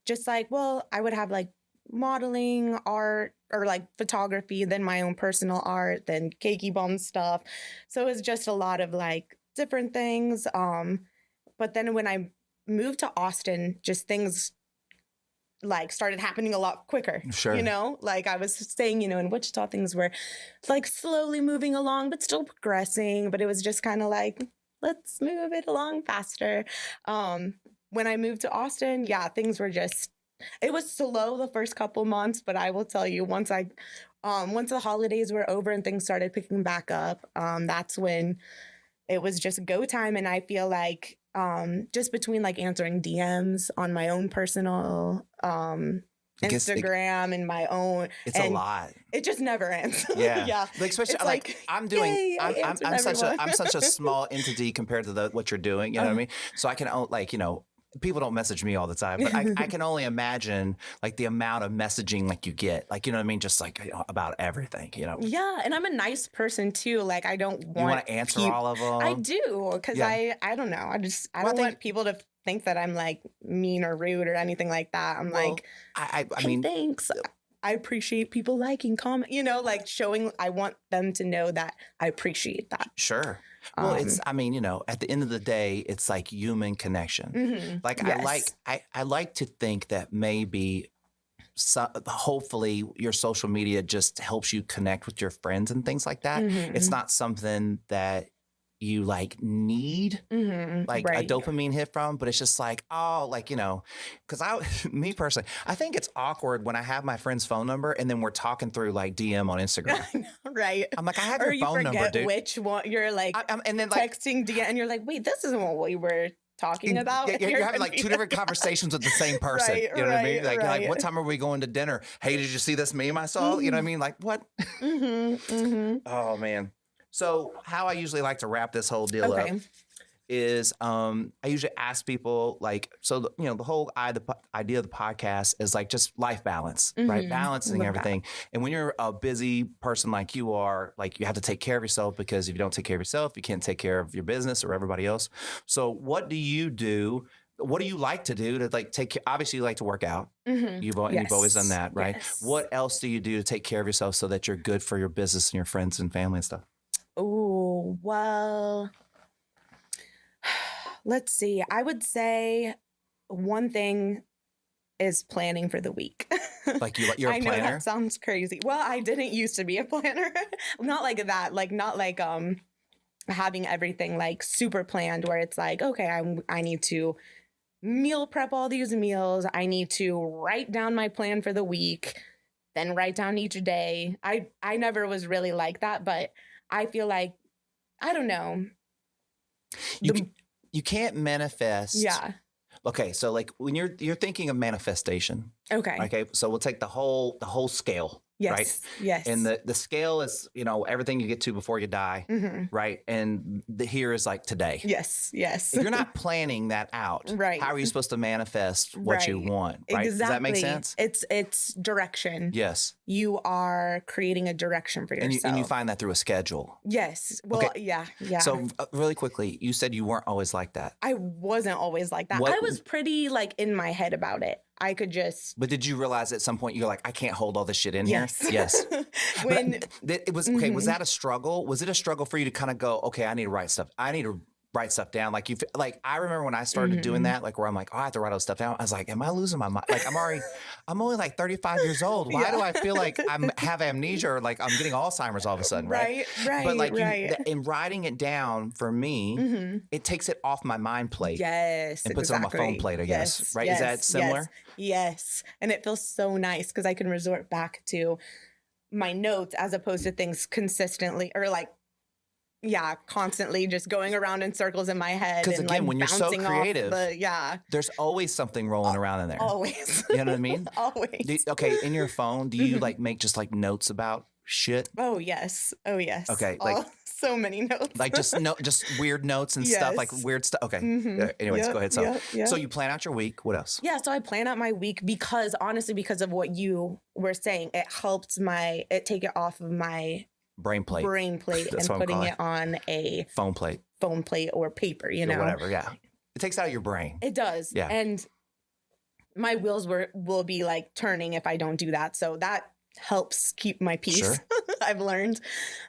just like, well, I would have like modeling, art, or like photography, then my own personal art, then Cakey Bums stuff. So it was just a lot of like different things. But then when I moved to Austin, just things like started happening a lot quicker. Sure. Like I was saying, in Wichita, things were like slowly moving along, but still progressing. But it was just kind of like, let's move it along faster. When I moved to Austin, yeah, things were just, it was slow the first couple months, but I will tell you, once the holidays were over and things started picking back up, that's when it was just go time. And I feel like just between like answering DMs on my own personal Instagram and my own, It's a lot. it just never ends. Yeah. Yeah. Like especially It's like like, I'm doing yay, I answered everyone. I'm such a small entity compared to what you're doing, you know what I mean? So I can people don't message me all the time, but I can only imagine like the amount of messaging like you get, like, you know what I mean? Just like about everything, Yeah, and I'm a nice person too. Like I don't want You want to answer all of them. I do, because Yeah. I don't know. I Well, don't want people to think that I'm like mean or rude or anything like that. I'm Well, like, I hey, mean, thanks. I appreciate people liking, comment, like showing. I want them to know that I appreciate that. sure. Well, it's, at the end of the day, it's like human connection. Mhm. Like Yes. I like to think that maybe hopefully your social media just helps you connect with your friends and things like that. It's Mhm. not something that you like need Mhm. like a Right. dopamine hit from, but it's just like, oh, like, because me personally, I think it's awkward when I have my friend's phone number and then we're talking through like DM on Instagram. Right. I'm like, I have Or your you phone number, forget dude. which one you're like And then like, texting DM, and you're like, wait, this isn't what we were talking about. yeah, you're having like two different conversations with the same person. Right, You know what I mean? right, Like, you're like, right. what time are we going to dinner? Hey, did you see this meme I saw? You know what I mean? Like, what? Oh, man. So how I usually like to wrap this whole deal up Okay. is I usually ask people like, so the whole idea of the podcast is like just life balance, right? Mhm. Balancing Love that. everything. And when you're a busy person like you are, like you have to take care of yourself, because if you don't take care of yourself, you can't take care of your business or everybody else. So what do you do? What do you like to do to like take care? Obviously, you like to work out. Mhm. You've always done Yes. that, right? Yes. What else do you do to take care of yourself so that you're good for your business and your friends and family and stuff? Oh, well, let's see. I would say one thing is planning for the week. Like you're a I know planner? that sounds crazy. Well, I didn't used to be a planner. Not like that. Like not like having everything like super planned where it's like, okay, I need to meal prep all these meals. I need to write down my plan for the week, then write down each day. I never was really like that, but I feel like I don't know. You can't manifest. Yeah. Okay, so like when you're thinking of manifestation, Okay. okay, so we'll take the whole scale, right? Yes. Yes. And the scale is everything you get to before you die, Mhm. right? And here is like today. Yes. Yes. If you're not planning that out, Right. how are you supposed to manifest what you Right. want? Right? Exactly. Does that make sense? It's direction. Yes. You are creating a direction for yourself. And you find that through a schedule. Yes. Well, Okay. yeah. So really quickly, you said you weren't always like that. I wasn't always like that. What- I was pretty like in my head about it. I could just But did you realize at some point you're like, I can't hold all this shit in yes. here? Yes. When It was okay. Was Mhm. that a struggle? Was it a struggle for you to kind of go, okay, I need to write stuff. I need to write stuff down. Like I remember when I started doing Mhm. that, like where I'm like, oh, I have to write all this stuff down. I was like, am I losing my mind? Like I'm only like 35 years old. Why do I feel like have amnesia or like I'm getting Alzheimer's all of a sudden, right? Right. But like right. in writing it down for me, Mhm. it takes it off my mind plate. Yes. And puts it on my phone plate, I guess, Yes, right? Is that similar? Yes. And it feels so nice because I can resort back to my notes as opposed to things consistently or like constantly just going around in circles in my head. Because and again, like when you're so bouncing creative, off there's always something rolling around in there. always. You know what I mean? Always. Okay, in your phone, do you like make just like notes about shit? Oh yes. Okay, like so many notes. like just weird notes and stuff, like Yes. weird stuff. Okay. Mhm. Anyways, Yep, go ahead. yep. So you plan out your week. What else? Yeah, so I plan out my week because honestly, because of what you were saying, it helps take it off of my Brain plate. and That's what I'm putting calling it on a phone plate or paper, you or know. whatever. Yeah, it takes out your brain. It does. Yeah. And my wheels will be like turning if I don't do that. So that helps keep my peace. Sure. I've learned.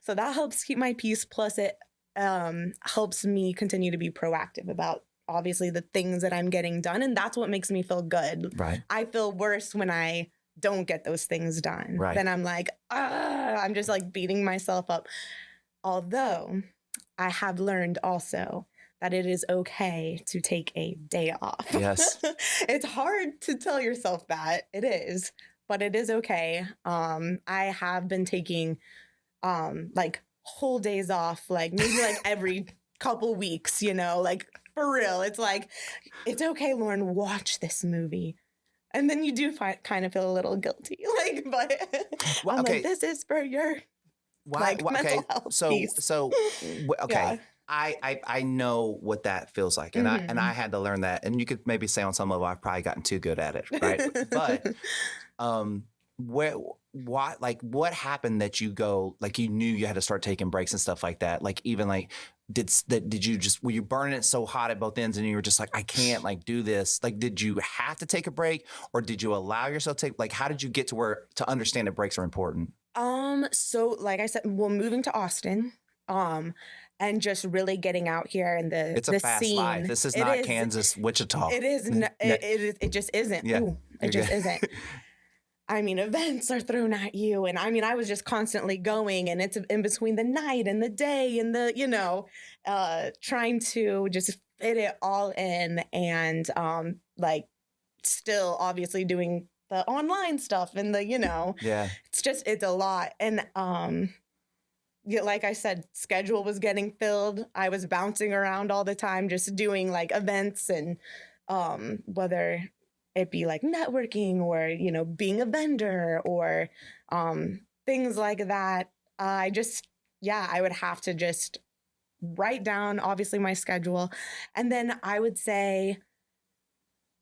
So that helps keep my peace. Plus it helps me continue to be proactive about obviously the things that I'm getting done. And that's what makes me feel good. Right. I feel worse when I don't get those things done. Right. Then I'm like, I'm just like beating myself up. Although I have learned also that it is okay to take a day off. Yes. It's hard to tell yourself that. It is, but it is okay. I have been taking like whole days off, like maybe like every couple weeks, you know, like for real. It's like, it's okay, Lauren, watch this movie. And then you do kind of feel a little guilty. Like, but Well, I'm okay. like, this is for your Why? mental health piece. Okay. Yeah. I know what that feels like, and I had to learn that. And you could maybe say on some level I've probably gotten too good at it, right? But what happened that you go like you knew you had to start taking breaks and stuff like that? Like even like did you just were you burning it so hot at both ends and you were just like I can't like do this? Like did you have to take a break or did you allow yourself to take like how did you get to understand that breaks are important? So like I said, well, moving to Austin, and just really getting out here in It's a fast scene. life. This is not Kansas, Wichita. It is. It just isn't. Yeah. Ooh, it just isn't. I mean, events are thrown at you. And I mean, I was just constantly going and it's in between the night and the day and the, you know, trying to just fit it all in and like still obviously doing the online stuff and the, you know, Yeah. it's a lot. And yeah, like I said, schedule was getting filled. I was bouncing around all the time, just doing like events and whether it be like networking or, you know, being a vendor or things like that. I would have to just write down obviously my schedule. And then I would say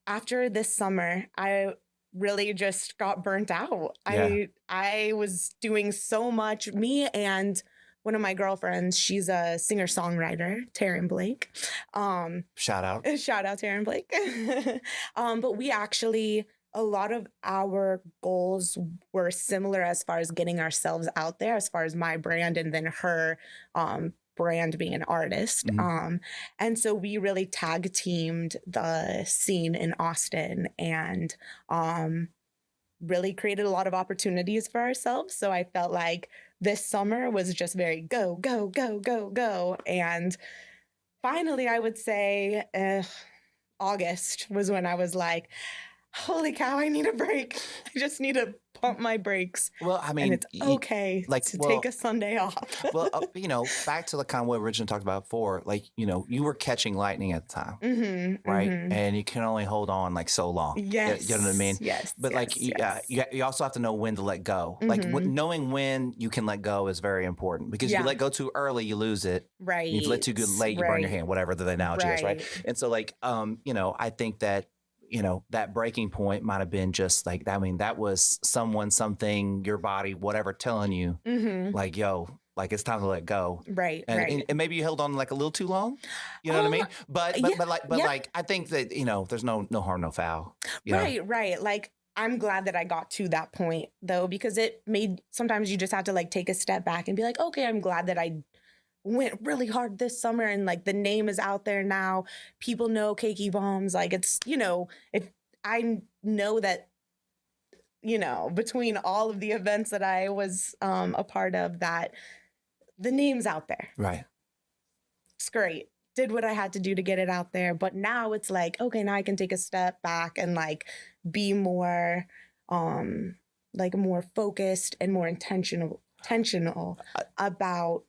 after this summer, I really just got burnt out. Yeah. I was doing so much. Me and one of my girlfriends, she's a singer-songwriter, Taryn Blake. Shout out. Shout out Taryn Blake. But we actually, a lot of our goals were similar as far as getting ourselves out there, as far as my brand and then her brand being an artist. Mm-hmm. And so we really tag teamed the scene in Austin and really created a lot of opportunities for ourselves. So I felt like this summer was just very go, go, go, go, go. And finally, I would say August was when I was like, holy cow, I need a break. I just need to pump my brakes. Well, I mean, and it's okay to take a Sunday off. Well, you know, back to the kind of what we originally talked about before, like, you know, you were catching lightning at the time, right? Mm-hmm. And you can only hold on like so long. Yes. You know what I mean? Yes. But you also have to know when to let go. Mm-hmm. Like knowing when you can let go is very important because if you let go too early, you lose it. Right. If you let too good late, you burn your hand, whatever the analogy is, right? And so like, you know, I think that, you know, that breaking point might have been just like, I mean, that was someone, something, your body, whatever, telling you like, yo, like it's time to let go. Right. And maybe you held on like a little too long. You know what I mean? But like, I think that, you know, there's no harm, no foul. Right. Like, I'm glad that I got to that point though, because it made, sometimes you just have to like take a step back and be like, okay, I'm glad that I went really hard this summer and like the name is out there now. People know Cakey Bums. Like it's, you know, if I know that, you know, between all of the events that I was a part of, that the name's out there. Right. It's great. Did what I had to do to get it out there. But now it's like, okay, now I can take a step back and like be more like more focused and more intentional about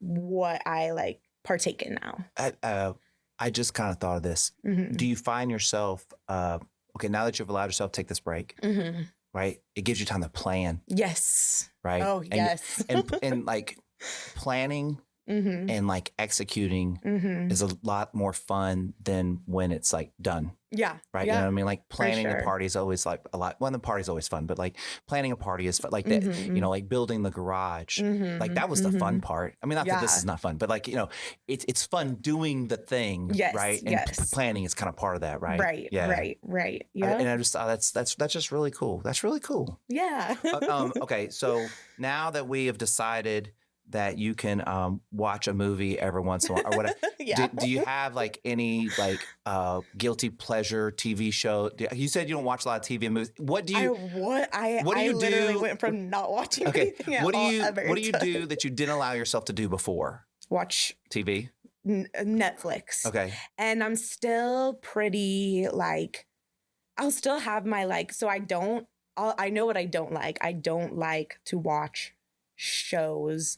what I like partake in now. I just kind of thought of this. Mm-hmm. Do you find yourself, okay, now that you've allowed yourself to take this break, Mm-hmm. right? It gives you time to plan, Yes. right? Oh, yes. And like planning Mm-hmm. and like executing Mm-hmm. is a lot more fun than when it's like done. Yeah. Right. Yeah. You know what I mean? Like planning sure. a party is always like a lot. Well, the party's always fun, but like planning a party is fun. Like that, Mm-hmm. you know, like building the garage. Mm-hmm. Like that was the fun part. I mean, not that this Yeah. is not fun, but like, you know, it's fun doing the thing. Yes, Right. And yes. planning is kind of part of that. Right. Right. Yeah. Right. Yeah. And I just thought that's just really cool. That's really cool. Yeah. Okay. So now that we have decided that you can watch a movie every once in a while or whatever. Yeah. Do you have like any like guilty pleasure TV show? You said you don't watch a lot of TV and movies. What do you? I literally went from not watching anything at What do all you? ever What do you to do that you didn't allow yourself to do before? watch TV. Netflix. Okay. And I'm still pretty like, I'll still have my like, so I know what I don't like. I don't like to watch shows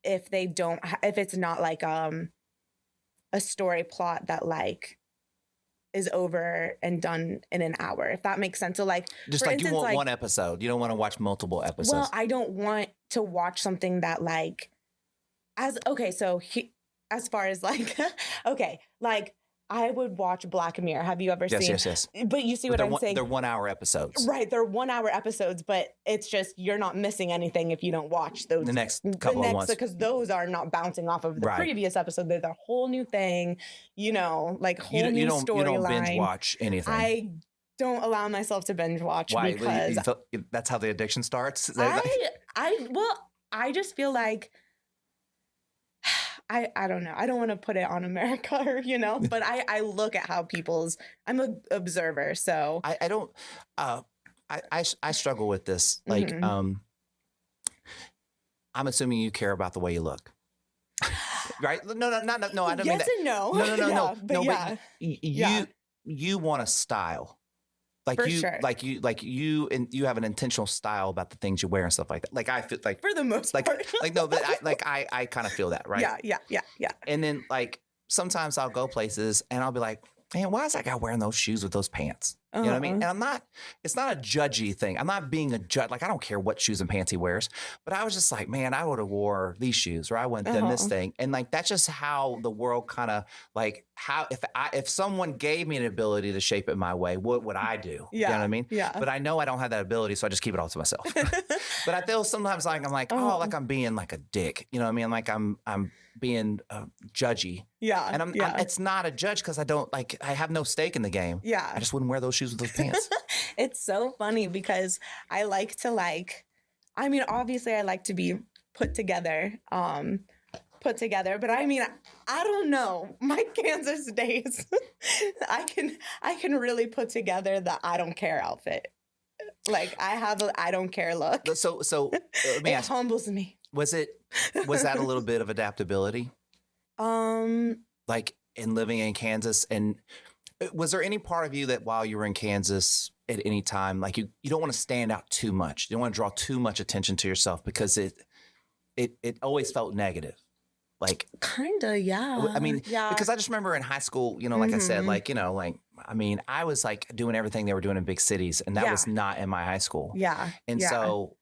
if it's not like a story plot that like is over and done in an hour, if that makes sense. So like, Just for like instance, you want like, one episode. You don't want to watch multiple episodes. well, I don't want to watch something that like, as far as like, okay, like I would watch Black Mirror. Have you ever seen? Yes. But you see what I'm saying? They're 1 hour episodes. Right, they're 1 hour episodes, but it's just you're not missing anything if you don't watch those. The next couple of ones. Because those are not bouncing off of the Right. previous episode. They're the whole new thing, you know, like whole new storyline. You don't binge watch anything. I don't allow myself to binge watch. Why? Because that's how the addiction starts? I just feel like I don't know. I don't want to put it on America or, you know, but I look at how I'm an observer. So I don't, I struggle with this. Like, Mm-hmm. I'm assuming you care about the way you look. Right? No, I don't mean yes that. and no. No. Yeah, but yeah. But you want a style. Like For you, sure. like you, and you have an intentional style about the things you wear and stuff like that. Like I feel like, For the most like, part. no, but I kind of feel that, right? Yeah. And then like sometimes I'll go places and I'll be like, man, why is that guy wearing those shoes with those pants? You know what I mean? And it's not a judgy thing. I'm not being a judge. Like, I don't care what shoes and pants he wears. But I was just like, man, I would have wore these shoes or I wouldn't have done this thing. And like, that's just how the world kind of like, if someone gave me an ability to shape it my way, what would I do? Yeah. You know what I mean? Yeah. But I know I don't have that ability, so I just keep it all to myself. But I feel sometimes like, like I'm being like a dick. You know what I mean? Like I'm being judgy. Yeah. And it's not a judge because I have no stake in the game. Yeah. I just wouldn't wear those shoes with those pants. It's so funny because I like to obviously I like to be put together, but I mean, I don't know. My Kansas days, I can really put together the I don't care outfit. Like I have a I don't care look. So let me It ask, humbles me. was that a little bit of adaptability? Like in living in Kansas, and was there any part of you that while you were in Kansas at any time, like you don't want to stand out too much. You don't want to draw too much attention to yourself because it always felt negative. Like Kinda, yeah. I mean, yeah. because I just remember in high school, you know, like I said, like, you know, like, I mean, I was like doing everything they were doing in big cities and that was not in my high school. Yeah. And so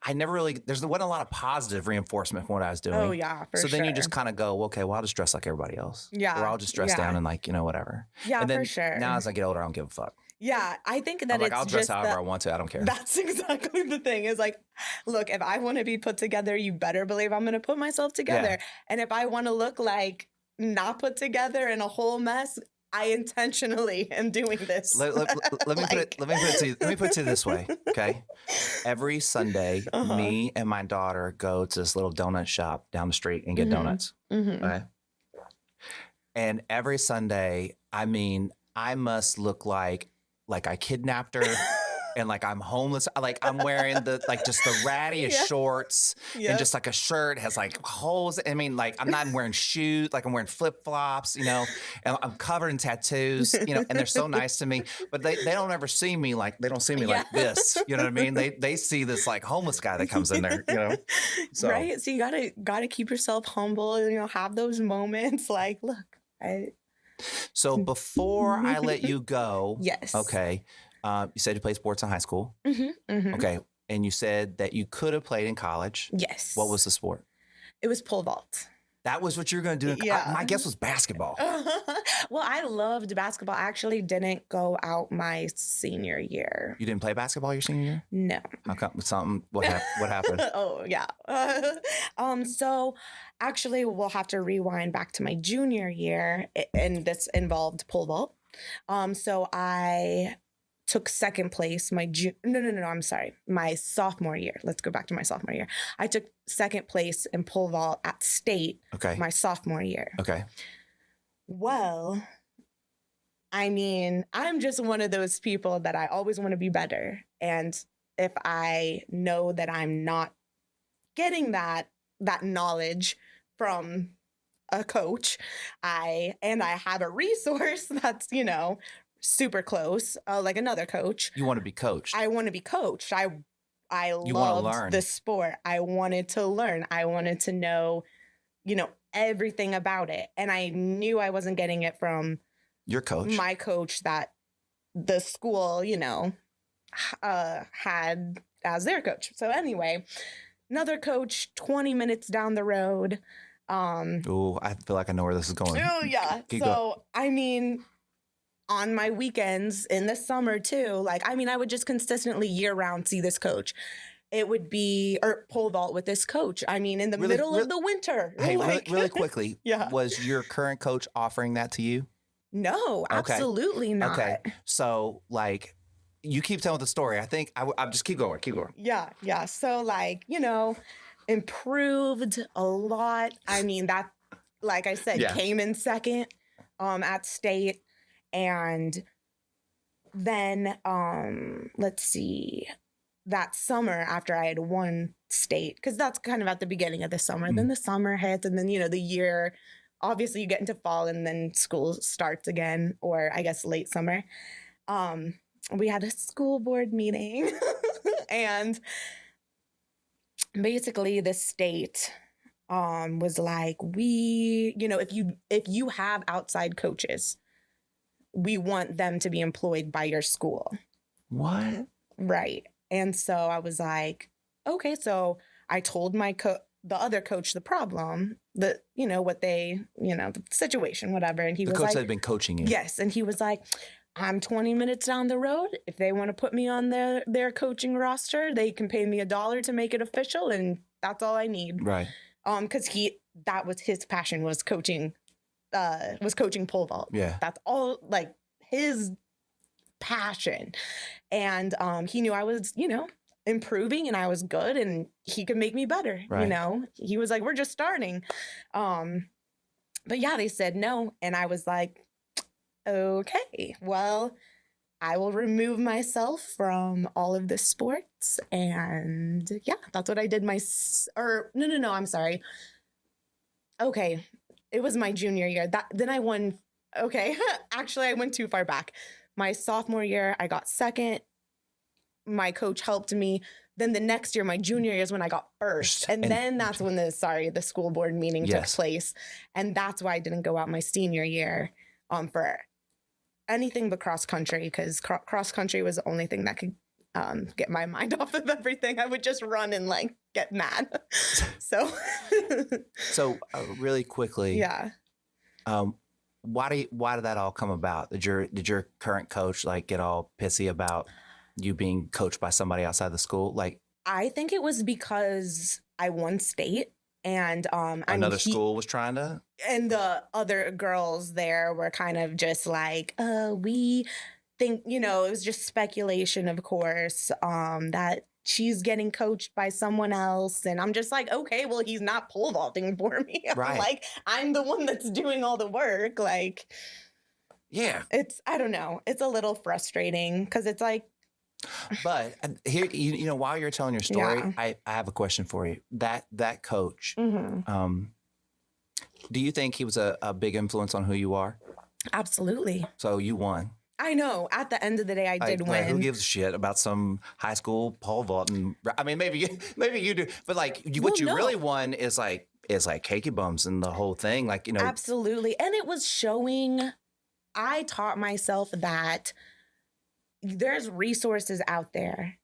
I never really, there wasn't a lot of positive reinforcement from what I was doing. Oh yeah, for so sure. then you just kind of go, okay, well, I'll just dress like everybody else. Yeah. Or I'll just dress down and like, you know, whatever. Yeah, and then for sure. Now as I get older, I don't give a fuck. Yeah, I think that I'm like, it's I'll dress just however I want to. I don't care. That's exactly the thing. Is like, look, if I want to be put together, you better believe I'm going to put myself together. Yeah. And if I want to look like not put together and a whole mess, I intentionally am doing this. Let me put it to you this way, okay? Every Sunday, me and my daughter go to this little donut shop down the street and get donuts. Okay. And every Sunday, I mean, I must look like I kidnapped her and like I'm homeless. Like I'm wearing just the rattiest shorts and just like a shirt has like holes. I mean, like I'm not wearing shoes, like I'm wearing flip flops, and I'm covered in tattoos, and they're so nice to me, but they don't ever see me like like this. You know what I mean? They see this like homeless guy that comes in there, So. Right. So you gotta keep yourself humble, have those moments like, look, So before I let you go, yes. Okay, you said you played sports in high school. Mm-hmm. Okay, and you said that you could have played in college. Yes. What was the sport? It was pole vault. That was what you were going to do. Yeah. My guess was basketball. Well, I loved basketball. I actually didn't go out my senior year. You didn't play basketball your senior year? No. How come? What happened? Oh, yeah. So actually, we'll have to rewind back to my junior year, and this involved pole vault. So I took second place my sophomore year. Let's go back to my sophomore year. I took second place in pole vault at state my sophomore year. Okay. Well, I mean, I'm just one of those people that I always want to be better. And if I know that I'm not getting that knowledge from a coach, I have a resource that's, super close, like another coach. You want to be coached. I want to be coached. I loved the sport. I wanted to learn. I wanted to know, everything about it. And I knew I wasn't getting it from your coach, my coach that the school, had as their coach. So anyway, another coach 20 minutes down the road. Oh, I feel like I know where this is going. Oh yeah. I mean, on my weekends in the summer too, I would just consistently year round see this coach. It would be pole vault with this coach. I mean, in the middle of the winter. Hey, really quickly. Yeah. Was your current coach offering that to you? No, absolutely not. Okay. So you keep telling the story. I think I just keep going. Yeah. Yeah. So improved a lot. I mean, that, like I said, came in second at state. And then, let's see, that summer after I had won state, because that's kind of at the beginning of the summer, then the summer hits, and then, the year, obviously you get into fall and then school starts again, or I guess late summer. We had a school board meeting and basically the state was like, if you have outside coaches, we want them to be employed by your school. What? Right. And so I was like, okay. So I told the other coach the problem, what they, the situation, whatever. And he was like, the coach had been coaching you. Yes. And he was like, I'm 20 minutes down the road. If they want to put me on their coaching roster, they can pay me $1 to make it official. And that's all I need. Right. Because that was his passion, was coaching pole vault. Yeah. That's all, his passion. And he knew I was, improving and I was good and he could make me better. Right. He was like, we're just starting. But yeah, they said no. And I was like, okay, well, I will remove myself from all of the sports. And yeah, that's what I did. No, I'm sorry. Okay. It was my junior year. Then I won. Okay. Actually, I went too far back. My sophomore year, I got second. My coach helped me. Then the next year, my junior year, is when I got first. And then that's when the school board meeting took place. And that's why I didn't go out my senior year for anything but cross country, because cross country was the only thing that could get my mind off of everything. I would just run and get mad. So really quickly. Yeah. Why did that all come about? Did your current coach get all pissy about you being coached by somebody outside the school? I think it was because I won state and another school was trying to, and the other girls there were kind of just we think, it was just speculation, of course, that she's getting coached by someone else. And I'm just like, okay, well, he's not pole vaulting for me. Right. I'm the one that's doing all the work. Yeah. I don't know. It's a little frustrating because it's But here, while you're telling your story, Yeah. I have a question for you. That coach, Mm-hmm. do you think he was a big influence on who you are? Absolutely. So you won. I know. At the end of the day, I did Like, who win. gives a shit about some high school pole vaulting? I mean, maybe you do, but like, what you no. really won is like Cakey Bums and the whole thing. Like, Absolutely. And it was showing, I taught myself that there's resources out there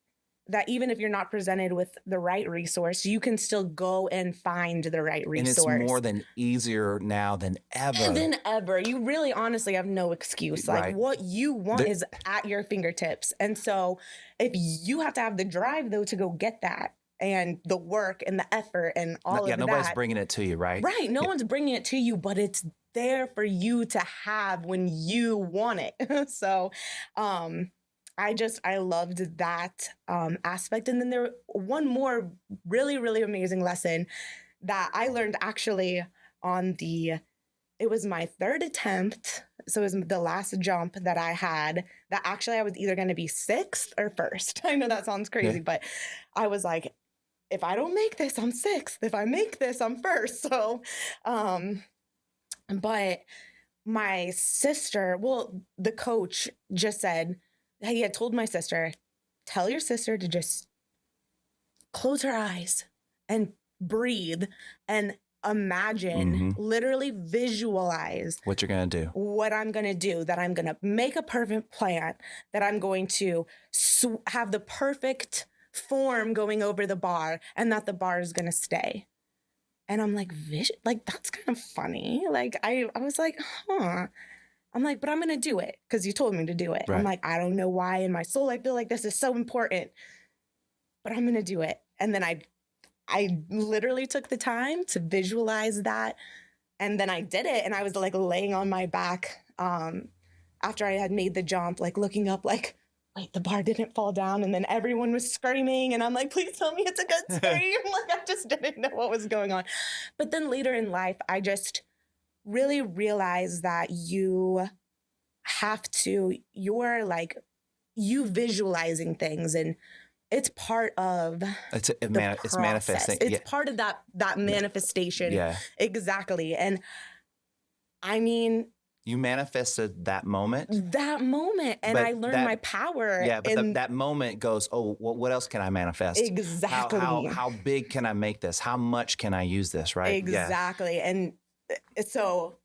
that even if you're not presented with the right resource, you can still go and find the right resource. And it's more than easier now than ever. You really honestly have no excuse. Like Right. what you want is at your fingertips. And so if you have to have the drive though to go get that and the work and the effort and all of that. Nobody's bringing it to you, right? Right. No one's bringing it to you, but it's there for you to have when you want it. So, I loved that aspect. And then there one more really, really amazing lesson that I learned actually it was my third attempt. So it was the last jump that I had that actually I was either going to be sixth or first. I know that sounds crazy, but I was like, if I don't make this, I'm sixth. If I make this, I'm first. So, but my sister, the coach just said, he had told my sister, tell your sister to just close her eyes and breathe and imagine, literally visualize what you're going to do. What I'm going to do, that I'm going to make a perfect plan, that I'm going to have the perfect form going over the bar and that the bar is going to stay. And I'm like, that's kind of funny. Like, I was like, huh. I'm like, but I'm going to do it because you told me to do it. Right. I'm like, I don't know why in my soul I feel like this is so important, but I'm going to do it. And then I literally took the time to visualize that. And then I did it. And I was like laying on my back after I had made the jump, like looking up like, wait, the bar didn't fall down. And then everyone was screaming. And I'm like, please tell me it's a good scream. Like, I just didn't know what was going on. But then later in life, I just really realized that you visualizing things, and it's part of it's process. Manifesting. It's part of that manifestation. Yeah. Exactly. And I mean, you manifested that moment. And I learned my power. Yeah, but that moment goes, oh, what else can I manifest? Exactly. How big can I make this? How much can I use this, right? Exactly. Yeah. And so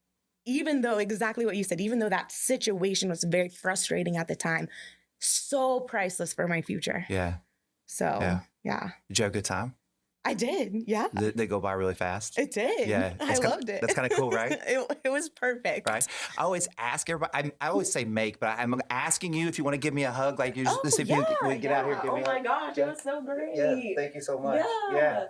even though exactly what you said, even though that situation was very frustrating at the time, so priceless for my future. Yeah. So, yeah. Did you have a good time? I did, yeah. Did they go by really fast? It did. Yeah. I loved it. That's kind of cool, right? It was perfect. Right. I always ask everybody, I always say make, but I'm asking you if you want to give me a hug. Like, you just, if you get out here, give me a hug. Oh my gosh, it was so great. Yeah, thank you so much. Yeah.